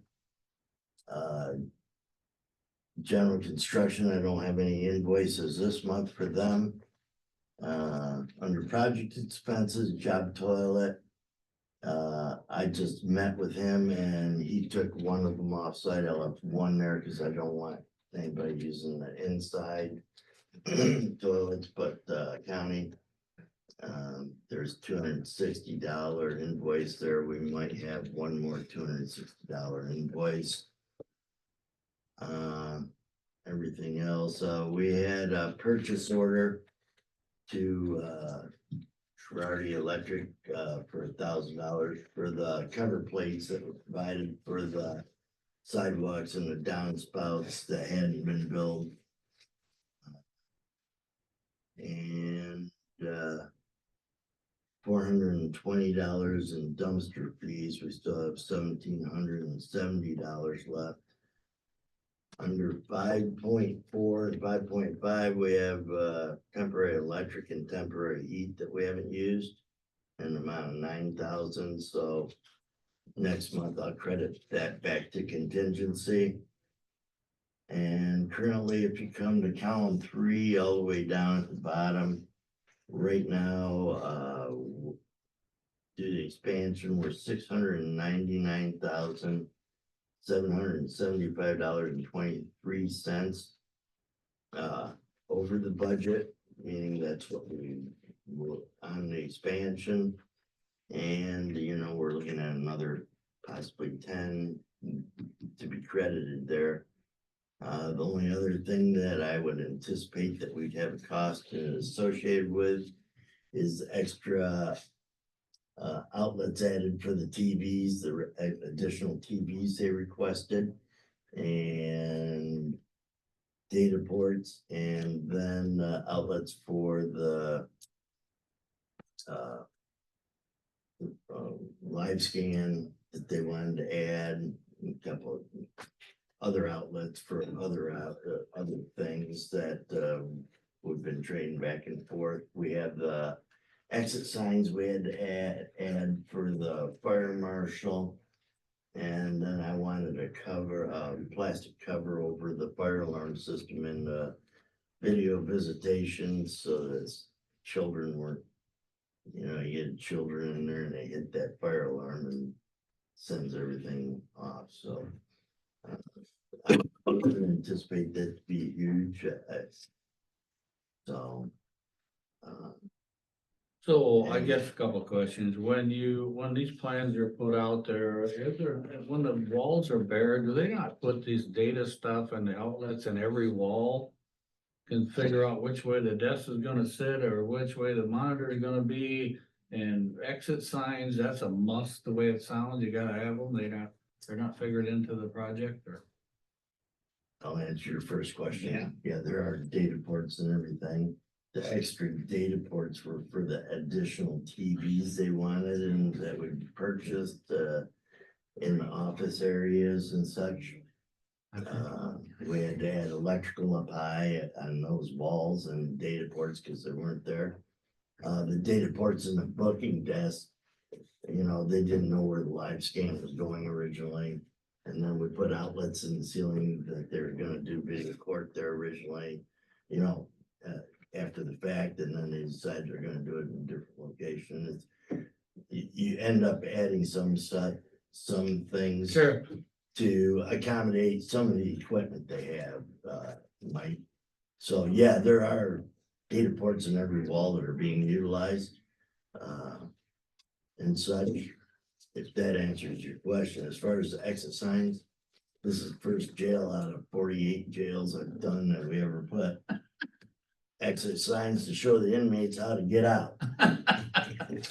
General construction, I don't have any invoices this month for them. Under project expenses, job toilet. I just met with him and he took one of them off site. I left one there because I don't want anybody using the inside toilets, but county. There's $260 invoice there. We might have one more $260 invoice. Everything else, we had a purchase order to Schroeder Electric for $1,000 for the cover plates that were provided for the sidewalks and the downspouts that hadn't been built. And $420 in dumpster fees. We still have $1,770 left. Under 5.4 and 5.5, we have temporary electric and temporary heat that we haven't used, an amount of $9,000. So next month I'll credit that back to contingency. And currently, if you come to column 3, all the way down at the bottom, right now, due to expansion, we're $699,775.23 over the budget, meaning that's what we were on the expansion. And we're looking at another possibly 10 to be credited there. The only other thing that I would anticipate that we'd have a cost associated with is extra outlets added for the TVs, the additional TVs they requested, and data ports, and then outlets for the live scan that they wanted to add, a couple of other outlets for other things that we've been trading back and forth. We have the exit signs we had to add for the fire marshal. And then I wanted to cover plastic cover over the fire alarm system in the video visitation so that children weren't, you get children in there and they hit that fire alarm and sends everything off. So I wouldn't anticipate that to be huge. So I guess a couple of questions. When these plans are put out there, when the walls are bare, do they not put these data stuff and the outlets in every wall? Can figure out which way the desk is gonna sit or which way the monitor is gonna be, and exit signs, that's a must, the way it sounds. You gotta have them. They're not figured into the project, or? I'll answer your first question. Yeah, there are data ports and everything. The extra data ports were for the additional TVs they wanted and that we purchased in the office areas and such. We had to add electrical up high on those walls and data ports because they weren't there. The data ports in the booking desk, they didn't know where the live scan was going originally. And then we put outlets in the ceiling that they were gonna do video court there originally, after the fact, and then they decided they're gonna do it in a different location. You end up adding some things. Sure. To accommodate some of the equipment they have, Mike. So, yeah, there are data ports in every wall that are being utilized. And such, if that answers your question. As far as the exit signs, this is the first jail out of 48 jails I've done that we ever put exit signs to show the inmates how to get out.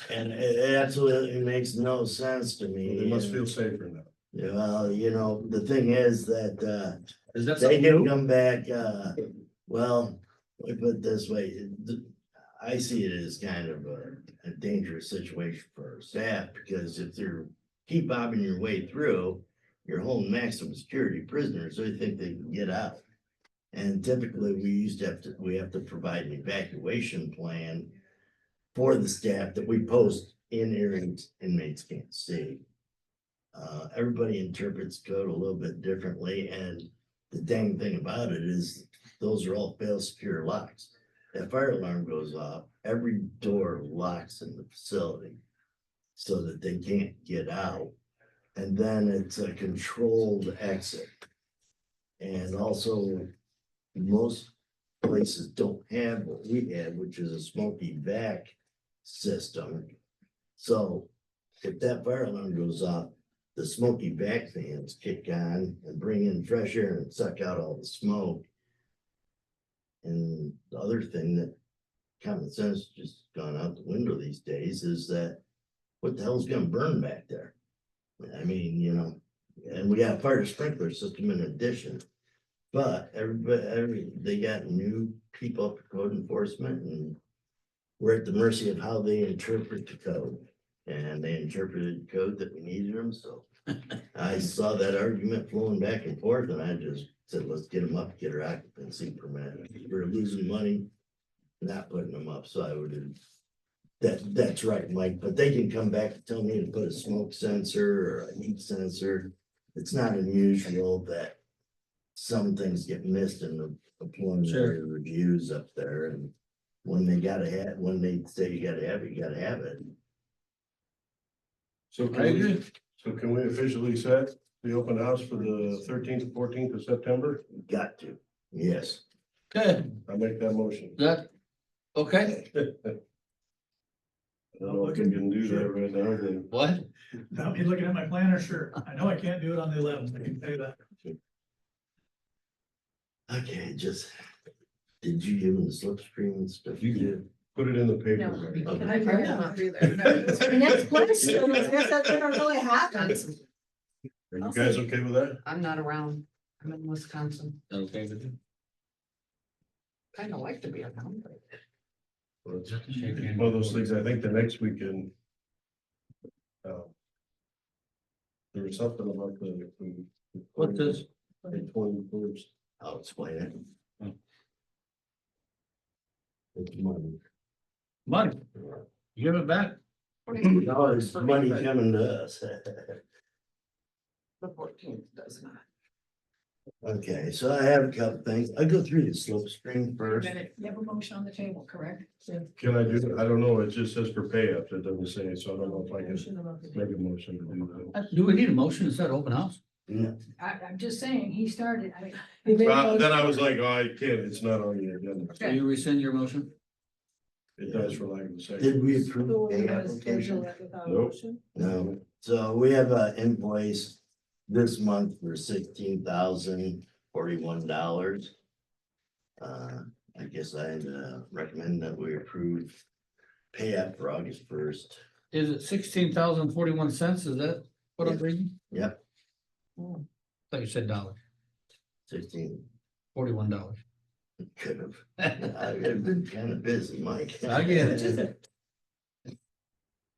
And it absolutely makes no sense to me. They must feel safer now. Yeah, well, the thing is that Is that they something can new? come back, well, let me put it this way. I see it as kind of a dangerous situation for our staff, because if they're keep bobbing your way through, you're holding maximum security prisoners, so they think they can get out. And typically, we have to provide an evacuation plan for the staff that we post in areas inmates can't see. Everybody interprets code a little bit differently, and the dang thing about it is those are all fail secure locks. That fire alarm goes off, every door locks in the facility so that they can't get out. And then it's a controlled exit. And also, most places don't have what we have, which is a smoky vac system. So if that fire alarm goes off, the smoky vac fans kick on and bring in fresh air and suck out all the smoke. And the other thing that common sense just gone out the window these days is that what the hell's gonna burn back there? I mean, you know, and we got a fire sprinkler system in addition. But they got new people up to code enforcement, and we're at the mercy of how they interpret the code. And they interpreted the code that we needed them, so I saw that argument flowing back and forth, and I just said, let's get them up, get our occupancy permit. We're losing money, not putting them up, so I would, that's right, Mike, but they can come back and tell me to put a smoke sensor or a heat sensor. It's not unusual that some things get missed in the preliminary reviews up there, and when they say you gotta have it, you gotta have it. So can we officially set the open house for the 13th and 14th of September? Got to, yes. Okay, I make that motion. that, okay, I don't know if we can do that right now, then. what? Without me looking at my planner, sure. I know I can't do it on the 11th. I can tell you that. Okay, did you give them the slipstream and stuff? You did. Put it in the paper. No. right? Okay. I probably will not be there. Next question, I guess that never really happens. Are you guys okay with that? I'm not around. I'm in Wisconsin. Okay with you? Kind of like to be around, but Well, it's one of those things, I think the next weekend. There was something about the. What's this? The 21st. I'll explain it. Hmm. It's money. Money, give it back. No, it's money coming to us. the 14th does not. Okay, so I have a couple things. I'll go through the slipstream first. You have a motion on the table, correct? Can I do that? I don't know, it just says for pay up, it doesn't say, so I don't know if I can make a motion to do that. Do we need a motion to set open house? No, I'm just saying, he started, I mean. Then I was like, oh, I can't, it's not on the agenda. Do you rescind your motion? It does for lack of a second. did we approve the application? Nope. No, so we have an invoice this month for $16,041. I guess I'd recommend that we approve pay app for August 1st. Is it 16,041 cents? Is that what I'm reading? Yep, Thought you said dollars, 16, $41. could have. I've been kind of busy, Mike. I get it.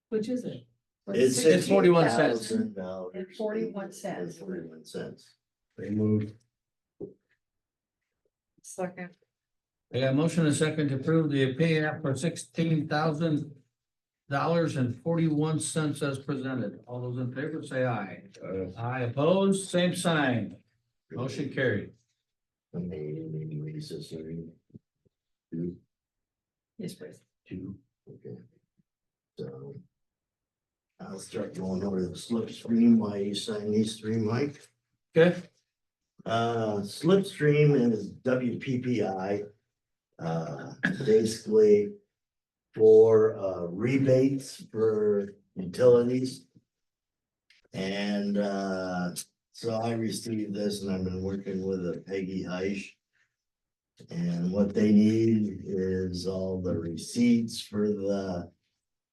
Which is it? It's 41 cents. $16,000. 41 cents. 41 cents. They moved. Second. I got a motion and a second to approve the pay app for $16,000.41 as presented. All those in favor say aye. Aye opposed, same sign. Motion carried. Maybe recess or two. Yes, please. Two, okay. So. I'll start going over the slipstream while you sign these three, Mike. Okay, Slipstream is WPPI. Basically for rebates for utilities. And so I received this and I've been working with a Peggy Heish. And what they need is all the receipts for the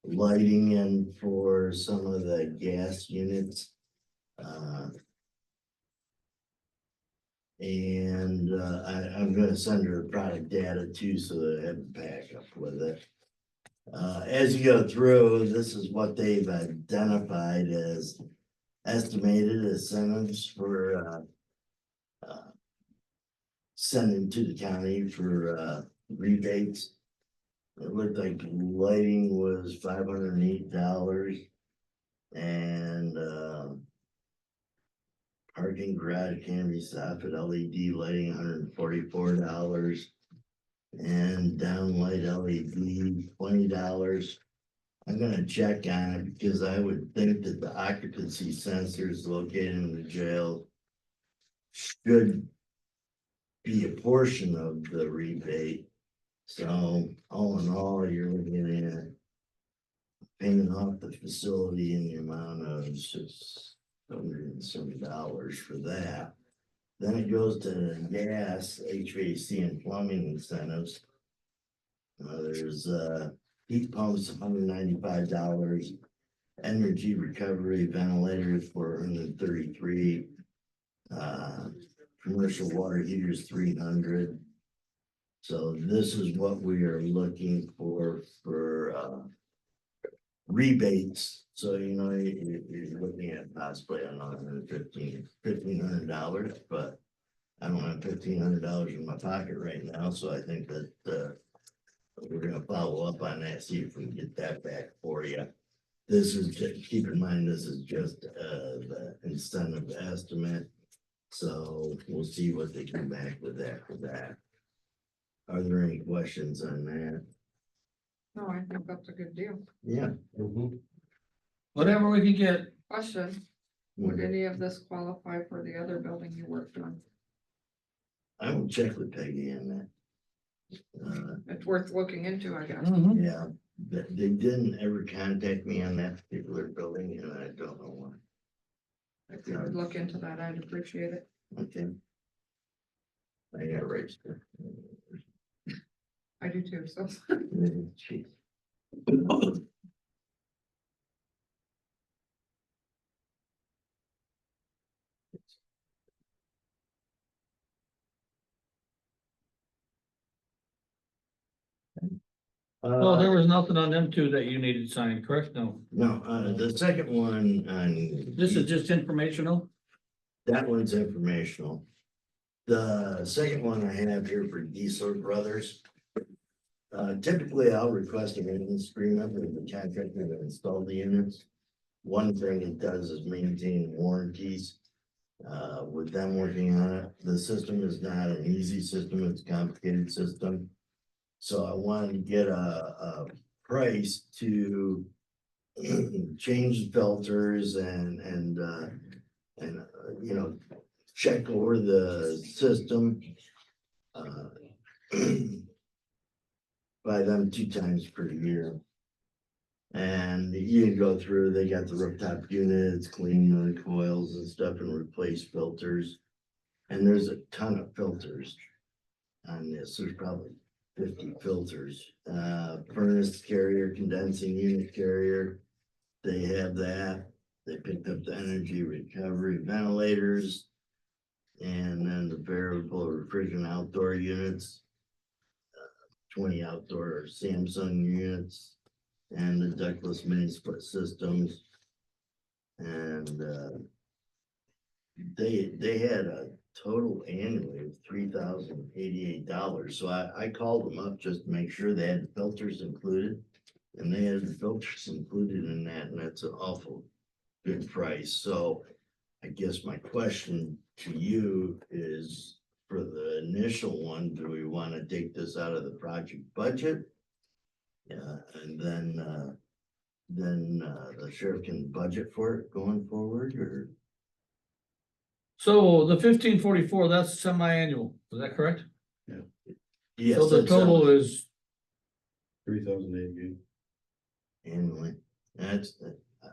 lighting and for some of the gas units. I'm gonna send her product data too, so that I have a backup with it. As you go through, this is what they've identified as estimated incentives for sending to the county for rebates. It looked like lighting was $508 and parking garage canopy soffit LED lighting $144 and downlight LED $20. I'm gonna check on it because I would think that the occupancy sensors located in the jail should be a portion of the rebate. So all in all, you're looking at paying off the facility in the amount of $600 for that. Then it goes to gas, HVAC and plumbing incentives. There's heat pumps, $195, energy recovery ventilators, $433. Commercial water heaters, $300. So this is what we are looking for rebates. So, you know, you're looking at possibly another $1,500, but I don't have $1,500 in my pocket right now, so I think that we're gonna follow up on that, see if we can get that back for you. This is just, keep in mind, this is just the incentive estimate. So we'll see what they come back with after that. Are there any questions on that? No, I think that's a good deal. Yeah. Whatever we can get. Question, would any of this qualify for the other building you worked on? I will check with Peggy on that. It's worth looking into, I guess. Mhm. Yeah, they didn't ever contact me on that particular building and I don't know why. If you would look into that, I'd appreciate it. Okay. I got raised. I do too, so. Jeez. Well, there was nothing on them two that you needed signed, correct? No, No, the second one on. this is just informational. That one's informational. The second one I have here for Diesel Brothers. Typically I'll request a maintenance agreement with the contractor that installed the units. One thing it does is maintain warranties. With them working on it, the system is not an easy system, it's a complicated system. So I wanted to get a price to change the filters and you know, check over the system. By them 2 times per year. And you go through, they got the rooftop units, clean the coils and stuff and replace filters. And there's a ton of filters on this. There's probably 50 filters. Furnace carrier, condensing unit carrier. They have that. They picked up the energy recovery ventilators. And then the variable refrigerant outdoor units. 20 outdoor Samsung units. And the ductless mini split systems. And they had a total annually of $3,088. So I called them up just to make sure they had the filters included. And they had the filters included in that, and that's an awful good price. So I guess my question to you is, for the initial one, do we want to take this out of the project budget? Yeah, and then the sheriff can budget for it going forward, or? So the 1544, that's semi-annual, is that correct? Yes, So the that's, total is, 3,088. annually. That's,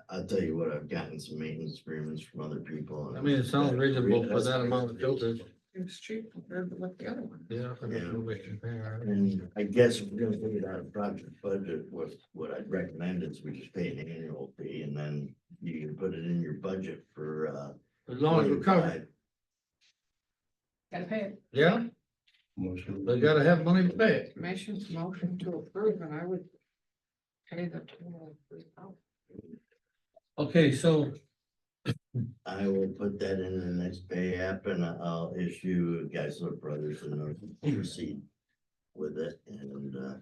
I'll tell you what, I've gotten some maintenance agreements from other people. I mean, it sounds reasonable for that amount of filters. It's cheap compared to what the other one. Yeah. And I guess if we're gonna take it out of project budget, what I'd recommend is we just pay an annual fee and then you can put it in your budget for As long as we're covered, Gotta pay it. yeah, Motion. they gotta have money to pay it. Motion to approve, and I would Okay, so I will put that in the next pay app and I'll issue Geisler Brothers a notice to proceed with it and,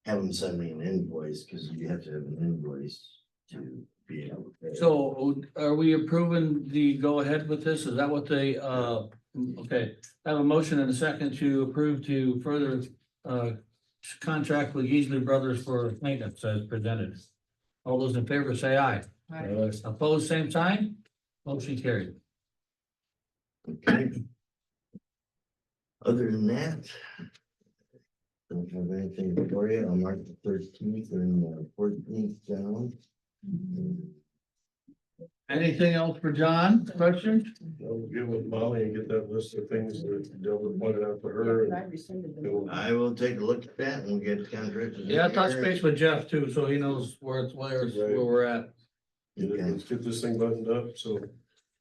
have them send me an invoice, cause you have to have an invoice to be able to pay. So are we approving the go ahead with this? Is that what they, okay, I have a motion and a second to approve to further, contract with Geisler Brothers for maintenance as presented. All those in favor say aye. Opposed, same sign. Motion carried. Okay. Other than that. Don't have anything for you. I'll mark the 13th and 14th down. Anything else for John? Questions? I'll get with Molly and get that list of things that Delbert pointed out to her. I will take a look at that and we'll get contracts. Yeah, touch base with Jeff too, so he knows where we're at. Let's get this thing buttoned up, so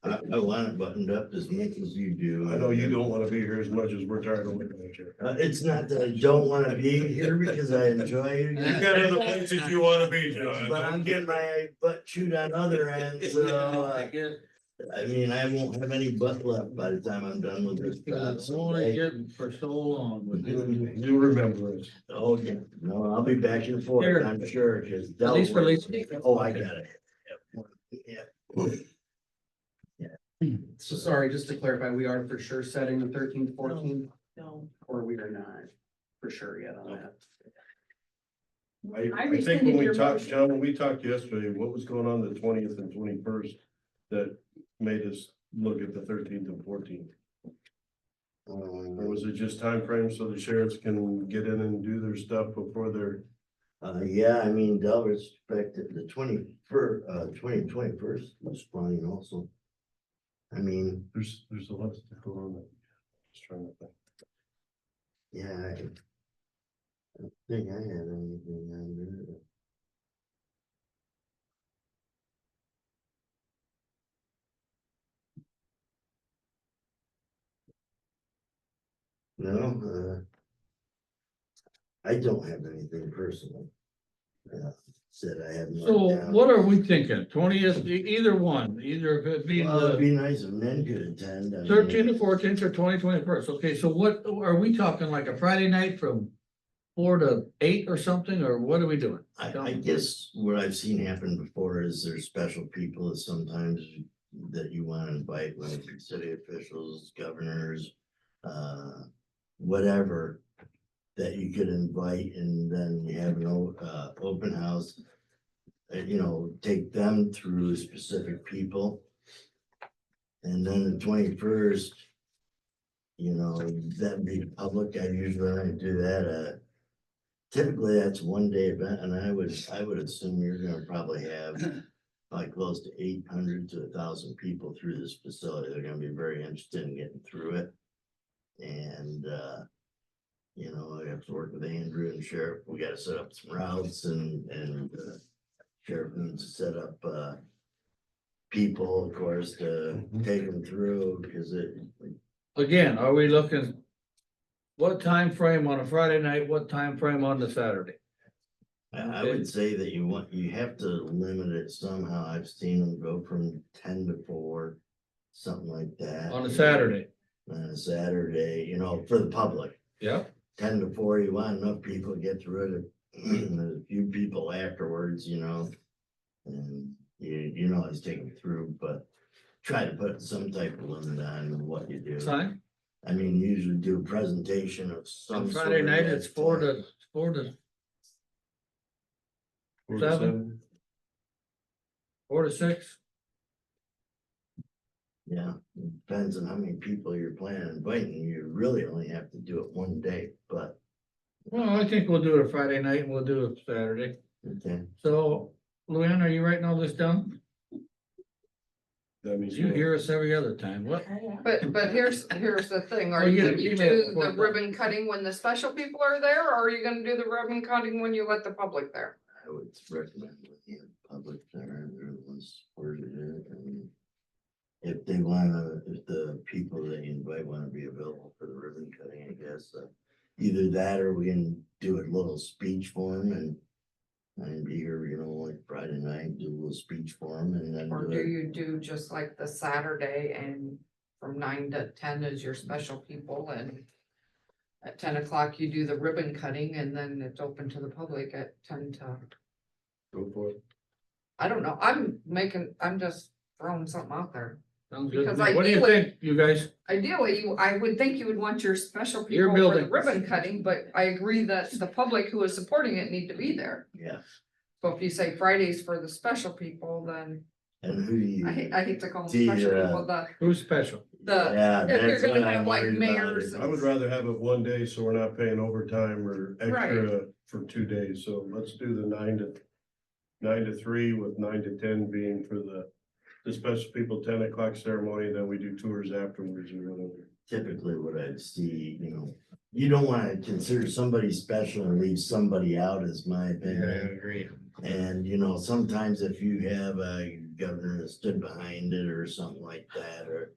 I want it buttoned up as much as you do. I know you don't wanna be here as much as we're tired of looking at you. It's not that I don't wanna be here because I enjoy it. You got other places you wanna be, John. But I'm getting my butt chewed on other ends, so, I mean, I won't have any butt left by the time I'm done with this. It's only getting for so long with you. You remember it. Oh, yeah, no, I'll be back and forth, Here. I'm sure, cause. At least for Lisa. Oh, I got it. Yeah. So sorry, just to clarify, we are for sure setting the 13th, 14th, No. or we are not for sure yet on that. I think when we talked, John, when we talked yesterday, what was going on the 20th and 21st that made us look at the 13th and 14th? Or was it just time frame so the sheriffs can get in and do their stuff before they're? Yeah, I mean, Del respected the 21st was fine also. I mean, There's a lot to go on. Just trying to think. yeah, I don't think I had anything on there. No, I don't have anything personal. Said I had. So what are we thinking? 20th, either one, either if it be Well, it'd the be nice if men could attend. I mean, 13th or 14th or 21st. Okay, so what, are we talking like a Friday night from 4 to 8 or something, or what are we doing? I guess what I've seen happen before is there's special people that sometimes that you want to invite, like city officials, governors, whatever, that you could invite and then you have an open house. You know, take them through specific people. And then the 21st, you know, that'd be public. I usually don't do that. Typically, that's one day event, and I would assume you're gonna probably have like close to 800 to 1,000 people through this facility. They're gonna be very interested in getting through it. And you know, I have to work with Andrew and Sheriff. We gotta set up some routes and Sheriff needs to set up people, of course, to take them through, because Again, are we looking? What time frame on a Friday night, what time frame on the Saturday? I would say that you have to limit it somehow. I've seen them go from 10 to 4, something like that. On a Saturday? On a Saturday, you know, for the public. Yeah. 10 to 4, you want enough people to get through it. There's a few people afterwards, you know. And you know, it's taken through, but try to put some type of limit on what you do. Fine. I mean, you usually do a presentation of some. On sort Friday of night, that it's 4 time. to 4 to 4 to 7, 4 to 6. Yeah, it depends on how many people you're planning on inviting. You really only have to do it one day, but Well, I think we'll do it a Friday night and we'll do it Saturday. okay. So, Luann, are you writing all this down? That means You hear us every other time. What? But here's the thing, Oh, are you you gonna get do email the before that. ribbon cutting when the special people are there, or are you gonna do the ribbon cutting when you let the public there? I would recommend looking at public there, they're the ones supported it, and if they wanna, if the people that you invite wanna be available for the ribbon cutting, I guess, either that or we can do a little speech form and And be here, you know, like Friday night, do a little speech for them and then. Or do do it. you do just like the Saturday and from 9 to 10 is your special people and at 10 o'clock you do the ribbon cutting and then it's open to the public at 10 to, Go for it. I don't know, I'm just throwing something out there. Sounds good. to Because me. What do you ideally- think, you guys? Ideally, I would think you would want your special Your people for the building. ribbon cutting, but I agree that the public who is supporting it need to be there. Yeah, So if you say Fridays for the special people, then and who do you? I hate to call them See, special people, Who's special? Yeah, if you're that's gonna what have I'm like worried about. mayors is- I would rather have it one day, so we're not paying overtime or extra Right. for 2 days, so let's do the 9 to 3 with 9 to 10 being for the special people, 10 o'clock ceremony, then we do tours afterwards or whatever. Typically what I'd see, you know, you don't wanna consider somebody special and leave somebody out, is my opinion. agree. And, you know, sometimes if you have a governor that stood behind it or something like that, or,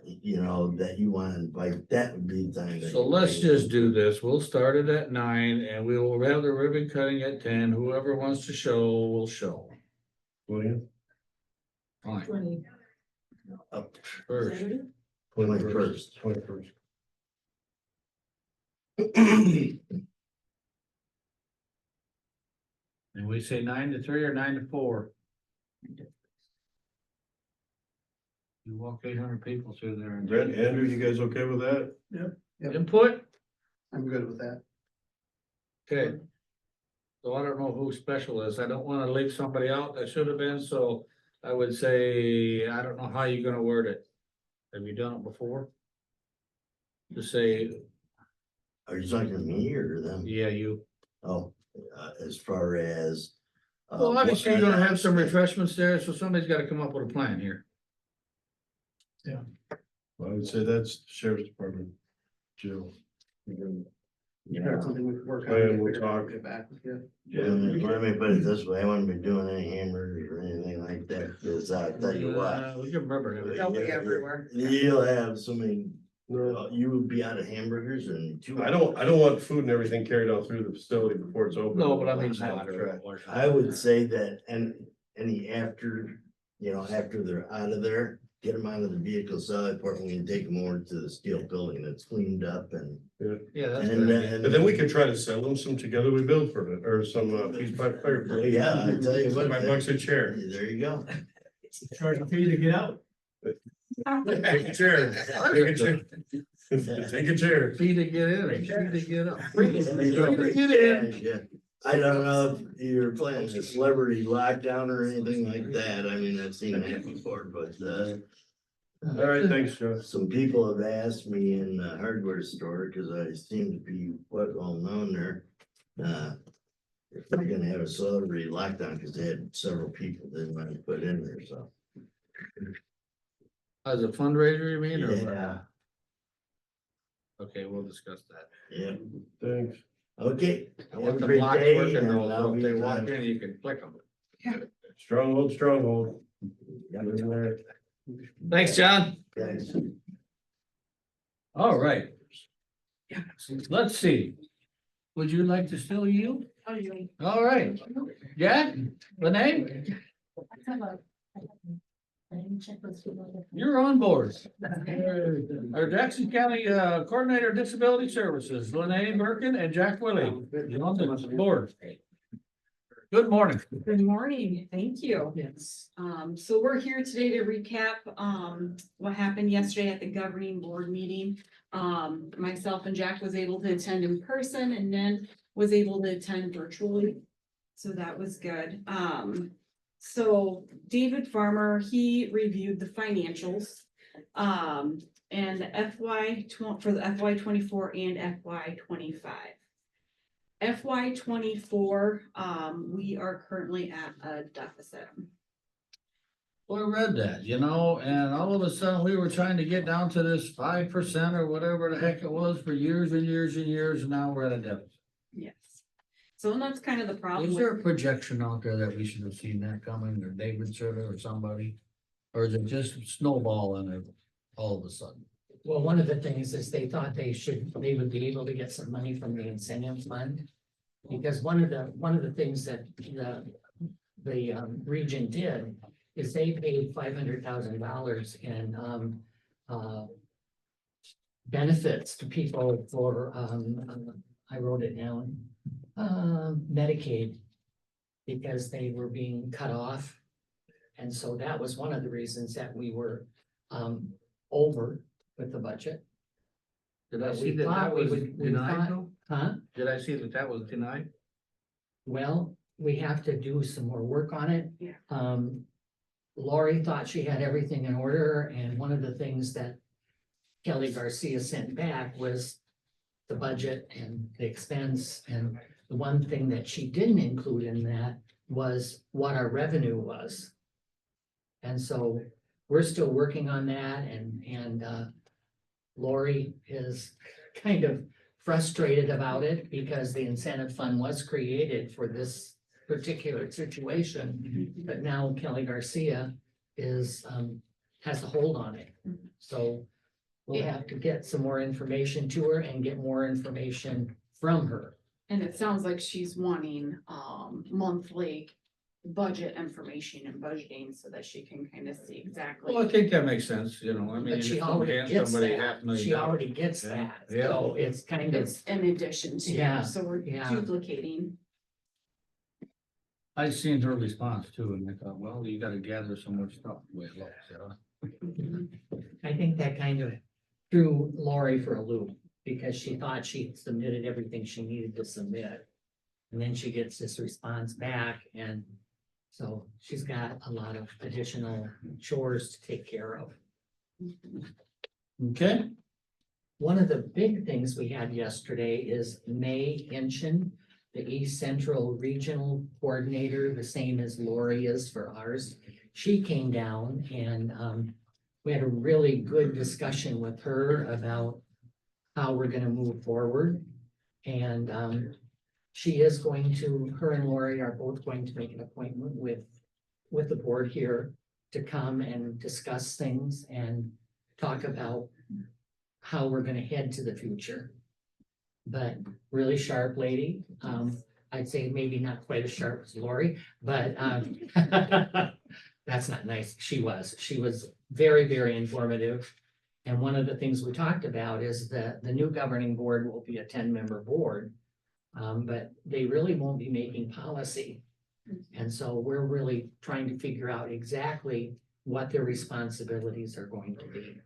you know, that you wanna invite, that would be the time. that So you let's invite just those do people. this. We'll start it at 9 and we will have the ribbon cutting at 10. Whoever wants to show will show. William? Fine, 20. Up first. Saturday? 21st. 21st. And we say 9 to 3 or 9 to 4. You walk 800 people through there and. Brett, Andrew, you guys okay with that? Input? I'm good with that. Okay. So I don't know who special is. I don't wanna leave somebody out that should have been, so I would say, I don't know how you're gonna word it. Have you done it before? To say, Are you talking to me or them? yeah, you, Oh, as far as. well, obviously you're what- gonna have some refreshments there, so somebody's gotta come up with a plan here. I would say that's sheriff's department. Jill. Yeah. Something we can work on. And we'll talk. Get back with you. Let me put it this way, I wouldn't be doing any hamburgers or anything like that, cause I'll tell you what. We can remember that. They'll be everywhere. You'll have so many, you would be out of hamburgers and two. I don't want food and everything carried out through the facility before it's open. No, but I mean. water. I would say that, and any after, you know, after they're out of there, get them out of the vehicle side part, we can take them over to the steel building that's cleaned up and. Yeah, that's And good. then. But then we could try to sell them some Together We Build for it, or some piece by fire. Yeah, I tell you what. $5 a chair. There you go. Charge a fee to get out. Take a chair. Take a chair. Take a chair. Fee to get in, fee to get up. There Fee you go. to get in. Yeah. I don't know if you're planning a celebrity lockdown or anything like that. I mean, I've seen that before, but, All right, thanks, Joe. some people have asked me in the hardware store, cause I seem to be quite well known there. If they're gonna have a celebrity lockdown, cause they had several people they want to put in there, so. As a fundraiser, you mean, or? what? Yeah, Okay, we'll discuss that. yeah, Thanks. okay. Have Let a the great blocks day. work and and they'll- I'll if be they walk done. in, you can click them. Stronghold, stronghold. Thanks, John. Thanks. All right. Let's see. Would you like to still yield? All right. Jack, Lene, you're on board. Our Jackson County Coordinator of Disability Services, Lene Birkin and Jack Willie. You're on the board. Good morning. Good morning, thank you. Yes. So we're here today to recap, what happened yesterday at the governing board meeting. Myself and Jack was able to attend in person and then was able to attend virtually. So that was good. So David Farmer, he reviewed the financials. And for the FY 24 and FY 25. FY 24, we are currently at a deficit. Well, I read that, you know, and all of a sudden we were trying to get down to this 5% or whatever the heck it was for years and years and years, and now we're at a deficit. Yes. So and that's kind of the problem. Is there a projection out there that we should have seen that coming, or David should have, or somebody? Or is it just snowballing it all of a sudden? Well, one of the things is they thought they would be able to get some money from the incentive fund. Because one of the things that the region did is they paid $500,000 in benefits to people for, I wrote it down, Medicaid, because they were being cut off. And so that was one of the reasons that we were over with the budget. Did I But see we that thought that we was would- we denied thought- though? Huh? Did I see that that was denied? Well, we have to do some more work on it. Yeah. Lori thought she had everything in order, and one of the things that Kelly Garcia sent back was the budget and the expense, and the one thing that she didn't include in that was what our revenue was. And so we're still working on that, and Lori is kind of frustrated about it because the incentive fund was created for this particular situation. But now Kelly Garcia is, has a hold on it. So we'll have to get some more information to her and get more information from her. And it sounds like she's wanting, monthly budget information and budgeting so that she can kind of see exactly. Well, I think that makes sense, you know, I mean. But she if you already hand gets somebody that. $500,000. She already gets Yeah. that. Yeah. So it's kind of, It's in addition to, Yeah, so we're yeah. duplicating. I seen her response too, and I thought, well, you gotta gather some more stuff. Wait, look, Sarah. I think that kind of threw Lori for a loop because she thought she submitted everything she needed to submit. And then she gets this response back, and so she's got a lot of additional chores to take care of. Okay, One of the big things we had yesterday is May Hinchin, the East Central Regional Coordinator, the same as Lori is for ours. She came down and we had a really good discussion with her about how we're gonna move forward. And she is going to, her and Lori are both going to make an appointment with the board here to come and discuss things and talk about how we're gonna head to the future. But really sharp lady. I'd say maybe not quite as sharp as Lori, but that's not nice. She was very, very informative. And one of the things we talked about is that the new governing board will be a 10-member board. But they really won't be making policy. And so we're really trying to figure out exactly what their responsibilities are going to be.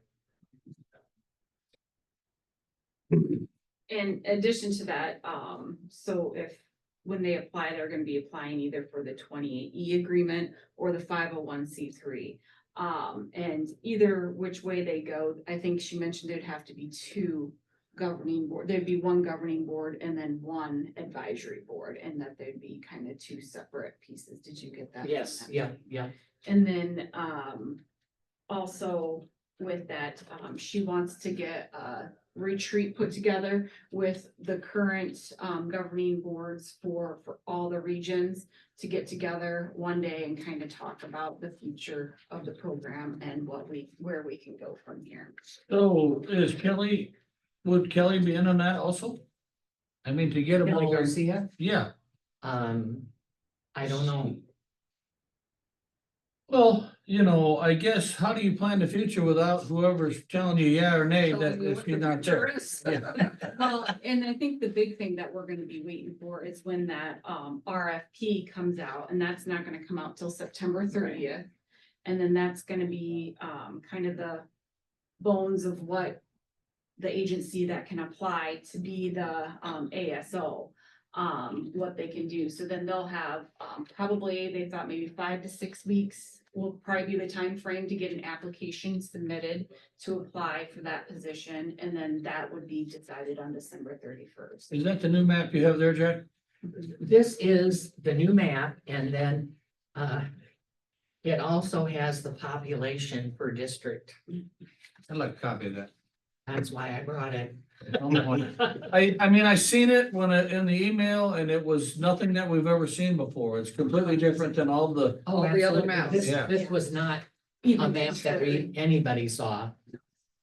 In addition to that, so when they apply, they're gonna be applying either for the 28E agreement or the 501c3. And either which way they go, I think she mentioned there'd have to be two governing board, there'd be one governing board and then one advisory board, and that there'd be kind of two separate pieces. Did you get that? Yes, yeah. And then, also with that, she wants to get a retreat put together with the current, governing boards for all the regions to get together one day and kind of talk about the future of the program and where we can go from here. so would Kelly be in on that also? I mean, to get them Kelly all, Garcia, yeah, I don't know. well, you know, I guess, how do you plan the future without whoever's telling you yeah or nay that if you're not there? Yeah. Well, and I think the big thing that we're gonna be waiting for is when that RFP comes out, and that's not gonna come out till September 30th. And then that's gonna be kind of the bones of what the agency that can apply to be the ASO, what they can do. So then they'll have probably, they thought maybe 5 to 6 weeks will probably be the time frame to get an application submitted to apply for that position. And then that would be decided on December 31st. Is that the new map you have there, Jack? This is the new map, and then it also has the population per district. I'd like a copy of that. That's why I brought it. I mean, I seen it in the email and it was nothing that we've ever seen before. It's completely different than all the. Oh, All the other absolutely. maps. Yeah. This was not a map that anybody saw.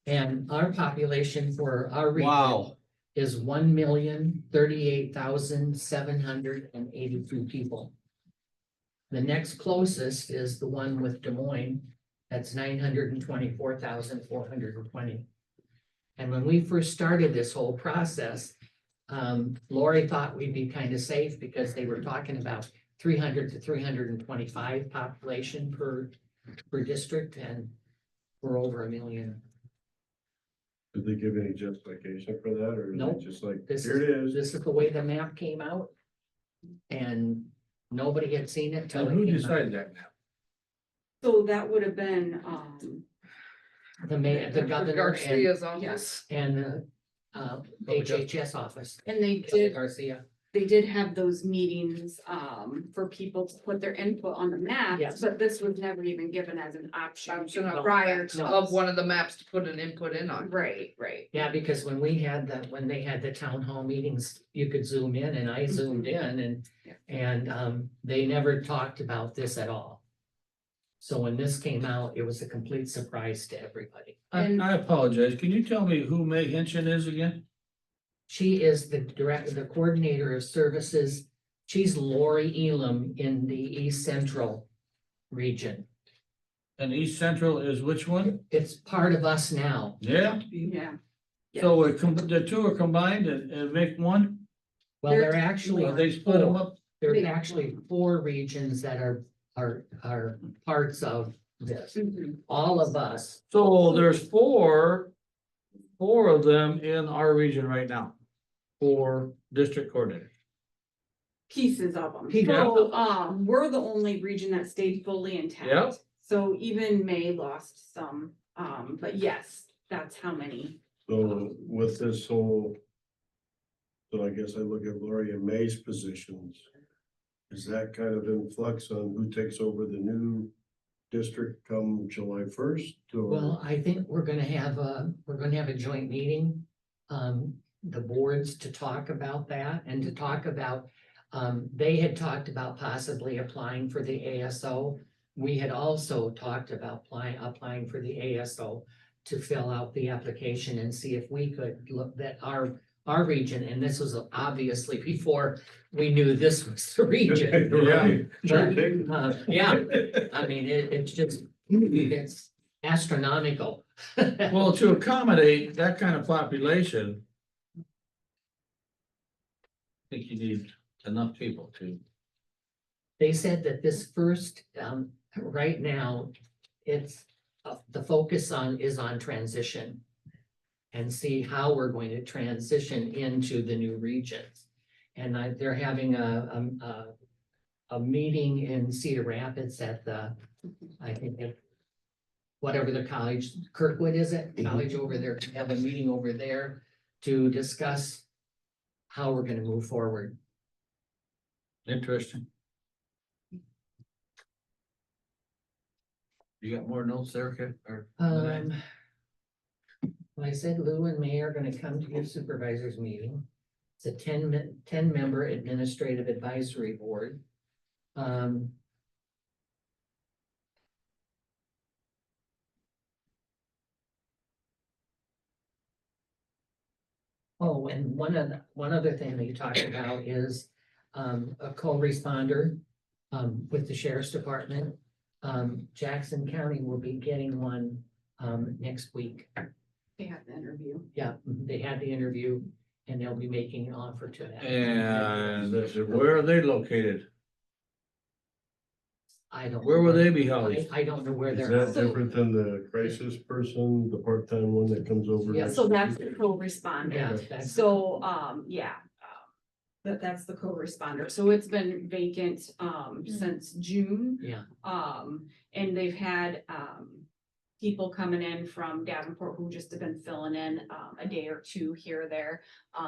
And our population for our region Wow. is 1,038,782 people. The next closest is the one with Des Moines, that's 924,420. And when we first started this whole process, Lori thought we'd be kind of safe because they were talking about 300 to 325 population per district, and we're over 1 million. Did they give any justification for that, or is Nope. it just like, This here it is? This is the way the map came out. And nobody had seen it till And it who came out. decided that now? So that would have been, The mayor, the governor, Garcia's office. and the HHS office. and they Kelly did, Garcia. they did have those meetings, for people to put their input on the map, Yes. but this was never even given as an option Option of- prior to. Of one of the maps to put an input in on. Right, right. Yeah, because when they had the town hall meetings, you could zoom in, and I zoomed in, Yeah. and they never talked about this at all. So when this came out, it was a complete surprise to everybody. I apologize. Can you tell me who May Hinchin is again? She is the coordinator of services. She's Lori Elam in the East Central region. And East Central is which one? It's part of us now. Yeah, Yeah. so the two are combined and make one? Well, they're actually, Or they split them up? there's actually 4 regions that are parts of this. All of us. So there's four of them in our region right now. 4 district coordinators. Pieces of them. Pieces. So, we're the only region that stayed fully intact. Yep. So even May lost some, but yes, that's how many. So with this whole, so I guess I look at Lori and May's positions. Is that kind of in flux on who takes over the new district come July 1st? Well, I think we're gonna have a joint meeting. The boards to talk about that and to talk about, they had talked about possibly applying for the ASO. We had also talked about applying for the ASO to fill out the application and see if we could look that our region, and this was obviously before we knew this was the region. Right. But, yeah, I mean, it's astronomical. Well, to accommodate that kind of population. I think you need enough people to. They said that this first, right now, it's, the focus is on transition. And see how we're going to transition into the new regions. And they're having a meeting in Cedar Rapids at I think whatever the college, Kirkwood is it? College over there, to have a meeting over there to discuss how we're gonna move forward. Interesting. You got more notes there, okay? Well, I said Lou and May are gonna come to your supervisors meeting. It's a 10-member administrative advisory board. Oh, and one other thing that you talked about is a co-responder with the sheriff's department. Jackson County will be getting one next week. They had the interview. Yeah, they had the interview and they'll be making an offer to that. And where are they located? I don't. Where will they be housed? I don't know where Is they're. that different than the crisis person, the part-time one that comes over? Yeah, So that's the co-responder. Yeah, that's, So, yeah, that's the co-responder. So it's been vacant, since June. yeah, And they've had, people coming in from Davenport who just have been filling in, a day or two here or there.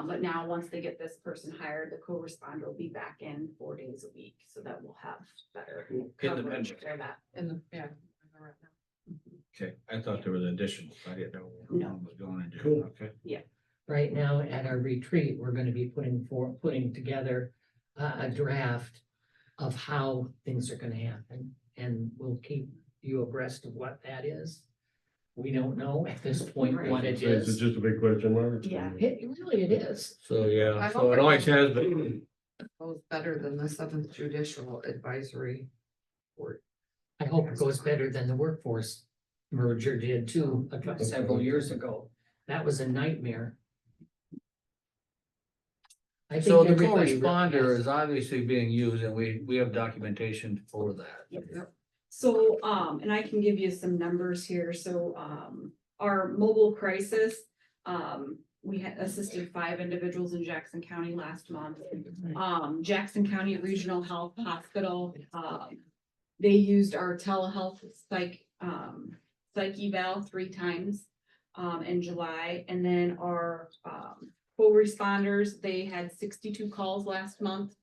But now, once they get this person hired, the co-responder will be back in 4 days a week, so that we'll have better coverage Independent. for that. Yeah. Okay, I thought there was additional. I didn't know. No. what was going into. Cool. Okay. right now at our retreat, we're gonna be putting together a draft of how things are gonna happen. And we'll keep you abreast of what that is. We don't know at this point what it It's is. just a big question mark. Yeah. It is. So, yeah, I so hope it always has been. Goes better than the Seventh Judicial Advisory Board. I hope it goes better than the workforce merger did too, several years ago. That was a nightmare. I think So the everybody co-responder yes. is obviously being used and we have documentation for that. So, and I can give you some numbers here. So, our mobile crisis, we had assisted 5 individuals in Jackson County last month. Jackson County Regional Health Hospital, they used our telehealth psych eval 3 times, in July. And then our, co-responders, they had 62 calls last month,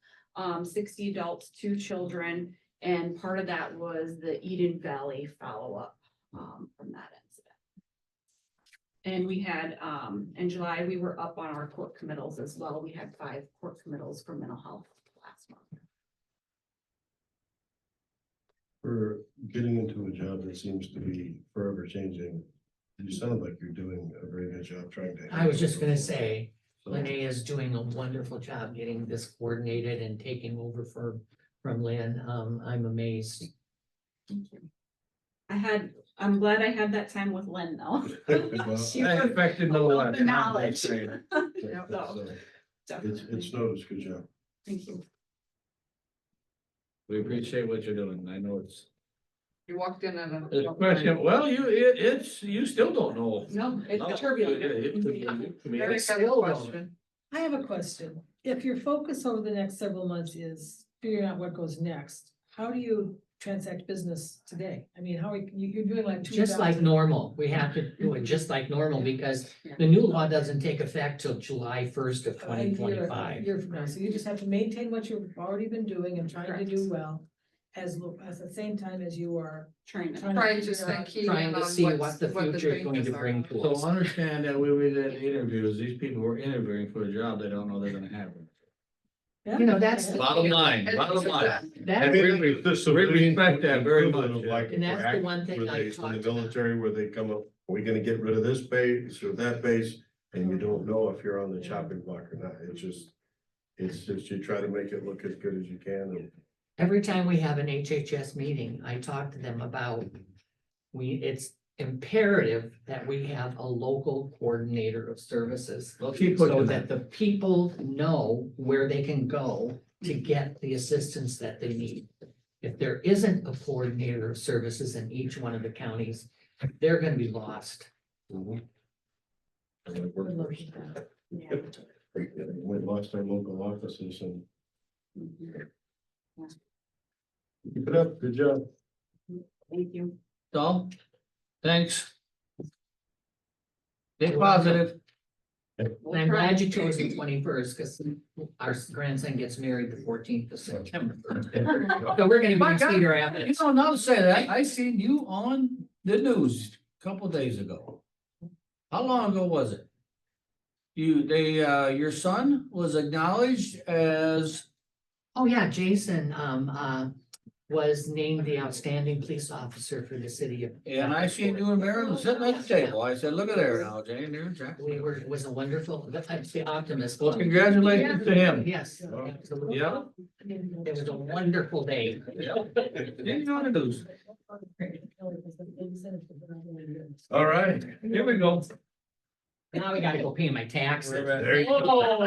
60 adults, 2 children. And part of that was the Eden Valley follow-up, from that incident. And we had, in July, we were up on our court committals as well. We had 5 court committals for mental health last month. For getting into a job that seems to be forever changing, you sound like you're doing a very good job trying to. I was just gonna say, So- Lene is doing a wonderful job getting this coordinated and taking over from Lynn. I'm amazed. Thank you. I'm glad I had that time with Lynn though. Well, She I was expected full no of less. the knowledge. So, So, It's noticed, good job. Thank you. We appreciate what you're doing. I know it's. You walked in at a. It's a question, well, you still don't know. No, it's No, turbulent. Very good Still don't. question. I have a question. If your focus over the next several months is figuring out what goes next, how do you transact business today? I mean, how are you're doing like 2,000? Just like normal, we have to do it just like normal because the new law doesn't take effect till July 1st of A 2025. year from now, so you just have to maintain what you've already been doing and trying to do well. As the same time as you are Trying to. Trying to stay key in Trying to on see what what's- the what future is going to changes are. bring to So us. understand that when we did interviews, these people were interviewing for a job they don't know they're gonna have. You know, that's the Bottom line, And bottom so line. that- That, We respect that very much. Like And that's the Iraq, one thing where I they- in talked the military, where they come up, are we gonna get rid of this base or that base? And you don't know if you're on the chopping block or not. It's just you try to make it look as good as you can. And every time we have an HHS meeting, I talk to them about, it's imperative that we have a local coordinator of services. Well, keep So pushing that that. the people know where they can go to get the assistance that they need. If there isn't a coordinator of services in each one of the counties, they're gonna be lost. and it works. We lost our local offices and keep it up. Good job. Thank you. So, thanks. Stay positive. And I'm glad you chose the 21st, because our grandson gets married the 14th of September. So we're gonna My be God. Cedar You Rapids. know, now to say that, I seen you on the news a couple days ago. How long ago was it? Your son was acknowledged as, Oh, yeah, Jason, was named the outstanding police officer for the city of. and I seen you and Marilyn sitting at the table. I said, look at there now, Jane, there's Jack. We were, it was a wonderful, that's the optimist. Well, congratulations to him. Yes, absolutely. Yeah. It was a wonderful day. Didn't know the news. All right. Here we go. Now we gotta go pay my taxes. There you go. Oh,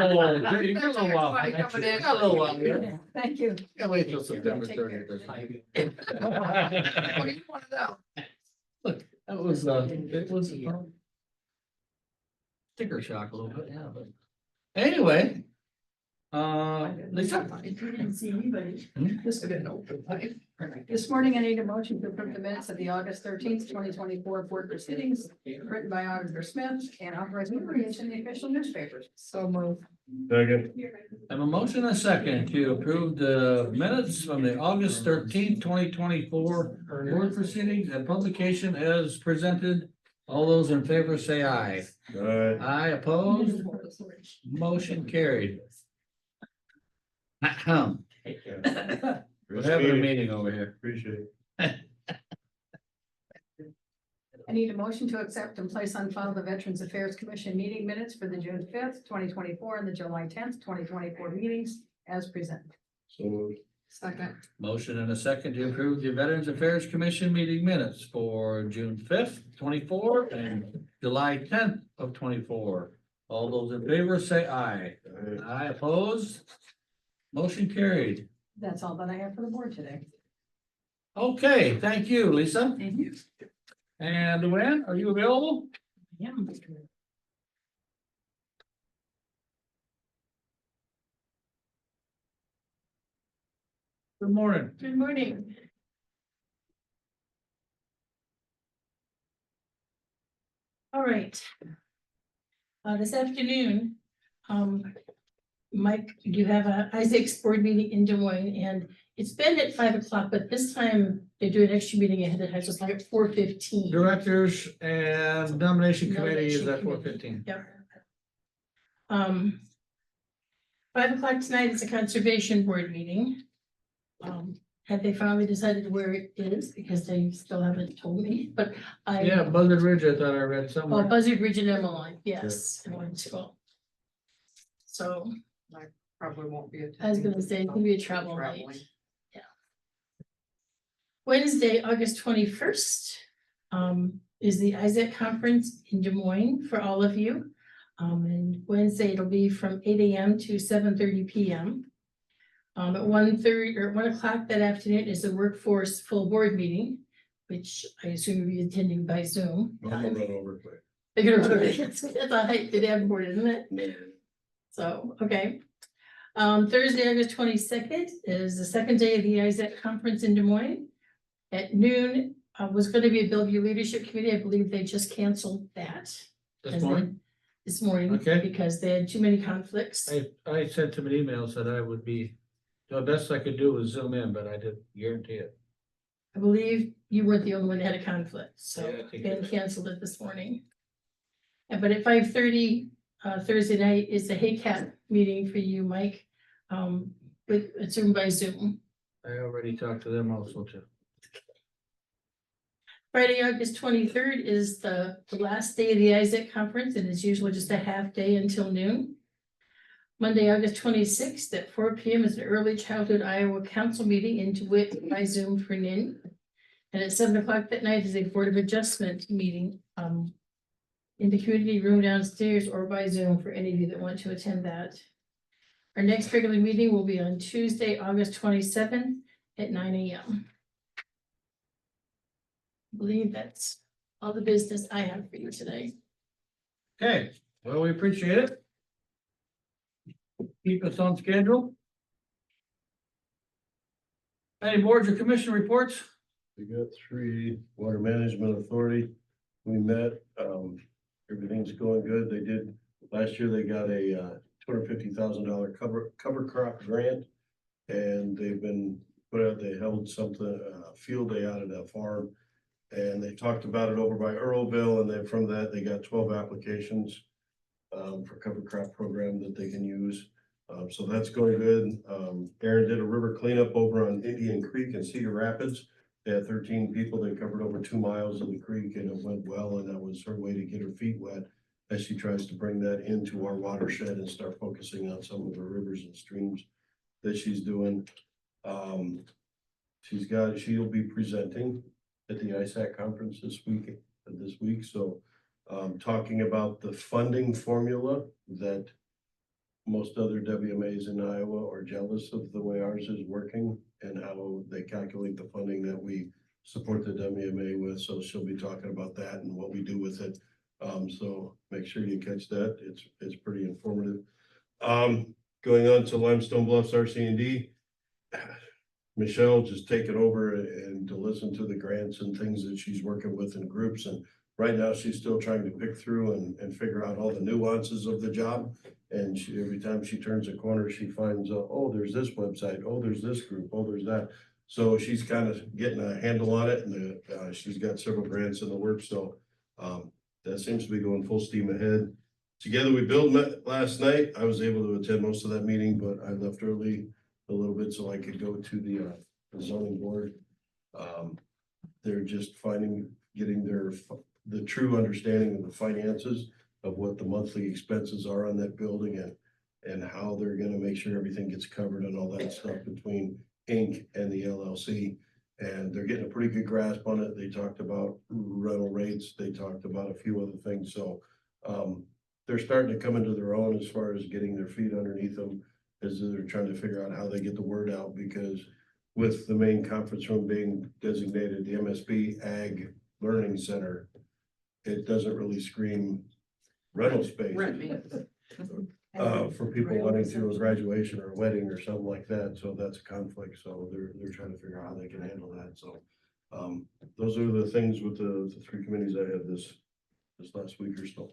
you got a little while. Everybody coming in. You got a little while, yeah. Thank you. Can't wait till September 30th. What do you want to know? Look, it was sticker shock a little bit, yeah, but anyway. Lisa. If you didn't see anybody. Hmm? This morning, I need a motion to approve the minutes of the August 13th, 2024 board proceedings written by Auditor Smith and authorized publication in the official newspapers. So move. Second. I have a motion and a second to approve the minutes from the August 13th, 2024 board proceedings and publication as presented. All those in favor say aye. All right. Aye opposed, motion carried. Ahem. We're having a meeting over here. Appreciate it. I need a motion to accept and place on file the Veterans Affairs Commission meeting minutes for the June fifth, 2024, and the July 10th, 2024 meetings as presented. So Second. Motion and a second to approve the Veterans Affairs Commission meeting minutes for June fifth, 24, and July 10th of 24. All those in favor say aye. Aye opposed. Motion carried. That's all that I have for the board today. Okay, thank you, Lisa. Thank you. And Luann, are you available? Yeah. Good morning. Good morning. All right. This afternoon, Mike, you have a Isaac's board meeting in Des Moines, and it's been at 5 o'clock, but this time they do an extra meeting ahead of time, so it's like at 4:15. Directors and nomination committee is at Nomination committee. 4:15. Yep. 5 o'clock tonight is a conservation board meeting. Have they finally decided where it is? Because they still haven't told me, but Yeah, Buzzard Ridge, I thought I read Oh, somewhere. Buzzard Ridge and Emmeline, yes, in one school. So I probably won't be attending. I was gonna say, it could be a travel night. Traveling. Yeah. Wednesday, August 21st, is the Isaac Conference in Des Moines for all of you. And Wednesday, it'll be from 8 AM to 7:30 PM. At 1:30 or 1 o'clock that afternoon is the workforce full board meeting, which I assume you'll be attending by Zoom. I'm gonna run over quick. They're gonna run it. It's a height to the board, isn't it? So, okay. Thursday, August 22nd is the second day of the ISAC conference in Des Moines. At noon, was gonna be a Bellevue Leadership Committee. I believe they just canceled that. This morning? This morning, Okay. because they had too many conflicts. I sent him an email, said I would be, the best I could do was zoom in, but I didn't guarantee it. I believe you weren't the only one that had a conflict, so Yeah, I think they it- canceled it this morning. But at 5:30, Thursday night is the HACAP meeting for you, Mike. With, it's Zoom by Zoom. I already talked to them also too. Friday, August 23rd is the last day of the Isaac conference, and it's usually just a half day until noon. Monday, August 26th at 4 PM is an early childhood Iowa council meeting in DeWitt by Zoom for noon. And at 7 o'clock that night is a Board of Adjustment meeting, in the community room downstairs or by Zoom for any of you that want to attend that. Our next regular meeting will be on Tuesday, August 27th at 9 AM. I believe that's all the business I have for you today. Okay, well, we appreciate it. Keep us on schedule. Any boards or commission reports? We got 3, Water Management Authority. We met, everything's going good. They did, last year they got a $250,000 cover crop grant. And they've been they held something, field day out at that farm. And they talked about it over by Earlville, and then from that, they got 12 applications for cover crop program that they can use. So that's going good. Aaron did a river cleanup over on Indian Creek and Cedar Rapids. They had 13 people. They covered over 2 miles of the creek, and it went well, and that was her way to get her feet wet as she tries to bring that into our watershed and start focusing on some of the rivers and streams that she's doing. She'll be presenting at the ISAC conference this week. So talking about the funding formula that most other WMAs in Iowa are jealous of the way ours is working and how they calculate the funding that we support the WMA with. So she'll be talking about that and what we do with it. So make sure you catch that. It's pretty informative. Going on to Limestone Bluffs RC&D. Michelle just taken over and to listen to the grants and things that she's working with in groups. And right now she's still trying to pick through and figure out all the nuances of the job. And every time she turns a corner, she finds, oh, there's this website. Oh, there's this group. Oh, there's that. So she's kind of getting a handle on it, and she's got several grants in the works. So that seems to be going full steam ahead. Together We Build met last night. I was able to attend most of that meeting, but I left early a little bit so I could go to the zoning board. They're just getting their the true understanding of the finances of what the monthly expenses are on that building and how they're gonna make sure everything gets covered and all that stuff between Inc. and the LLC. And they're getting a pretty good grasp on it. They talked about rental rates. They talked about a few other things, so they're starting to come into their own as far as getting their feet underneath them as they're trying to figure out how they get the word out, because with the main conference room being designated the MSB Ag Learning Center, it doesn't really scream rental space. Rent me. For people wanting to a graduation or a wedding or something like that, so that's a conflict, so they're trying to figure out how they can handle that, so. Those are the things with the three committees I had this last week or so.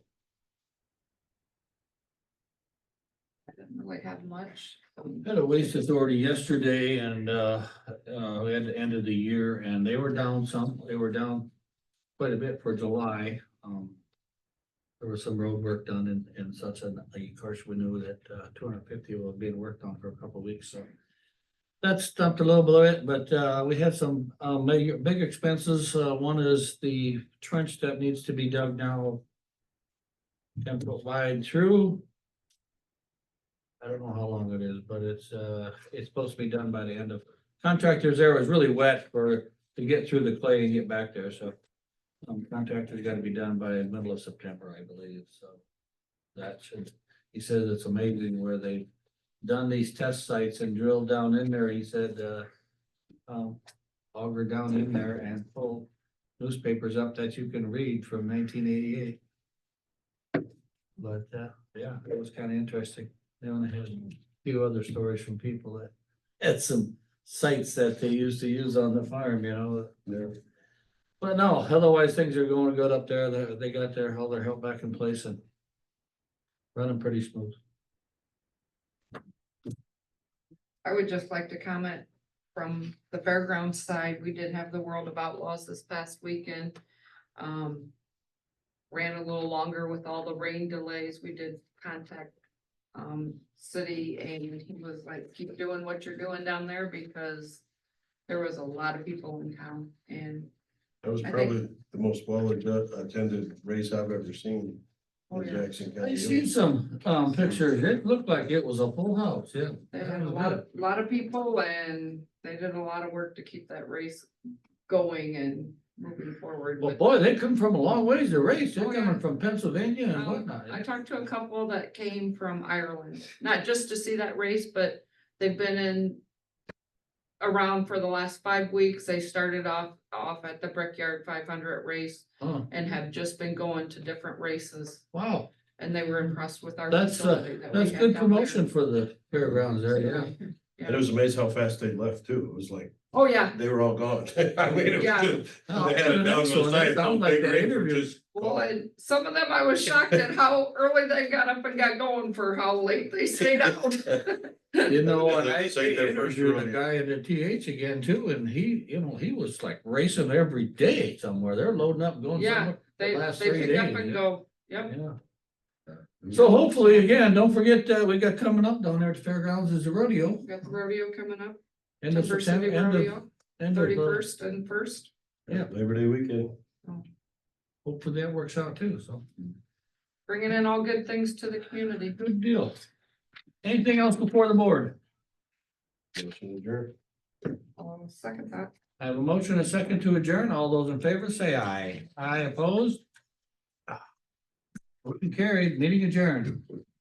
I didn't really have much. Had a waste authority yesterday and, we had the end of the year and they were down quite a bit for July. There was some road work done and such, and of course, we knew that, 250 was being worked on for a couple of weeks, so. That stopped a little bit, but, we had some, big expenses. One is the trench that needs to be dug now 10 foot wide through. I don't know how long it is, but it's supposed to be done by the end of, contractors there was really wet to get through the clay and get back there, so. Contractors gotta be done by the middle of September, I believe, so. That should, he says it's amazing where they've done these test sites and drilled down in there, he said, auger down in there and pull newspapers up that you can read from 1988. But, yeah, it was kind of interesting. They only had a few other stories from people that had some sites that they used to use on the farm, you know, there. But no, otherwise things are going good up there. They got all their help back in place and running pretty smooth. I would just like to comment from the fairgrounds side, we did have the World of Outlaws this past weekend. Ran a little longer with all the rain delays. We did contact city and he was like, keep doing what you're doing down there because there was a lot of people in town and That was I probably the most well attended race I've ever seen. Oh, in yeah. Jackson I County. seen some pictures. It looked like it was a full house, yeah. they had a lot of people and they did a lot of work to keep that race going and moving forward. Well, with- boy, they come from a long ways to race. They're Oh, yeah. coming from Pennsylvania and whatnot. I talked to a couple that came from Ireland, not just to see that race, but they've been around for the last 5 weeks. They started off at the Brickyard 500 race Oh, and have just been going to different races. wow, And they were impressed with our that's facility that we that's have good down there. promotion for the fairgrounds there, yeah. And it was amazing how fast they left too. It was like, Oh, yeah. they were all gone. I mean, it was Yeah. good. Oh, They had to it the down next to a one. That science, sounded no like big the race, we're interview. just Well, gone. and some of them I was shocked at how early they got up and got going for how late they stayed out. You know, and Yeah, I they say their first interviewed run. a guy in the TH again too, and he was like racing every day somewhere. They're loading up, and going Yeah, somewhere. They last they 3 pick up days, and yeah. go, yep. Yeah. So hopefully, again, don't forget that we got coming up down there at the fairgrounds is the rodeo. Got the rodeo coming up, End of Timber City September, Rodeo, end of, 31st and 1st. Yeah. Labor Day weekend. hopefully that works out too, so. Bringing in all good things to the community. Good deal. Anything else before the board? Motion adjourned. I'll second that. I have a motion, a second to adjourn. All those in favor say aye. Aye opposed? Motion carried, meeting adjourned.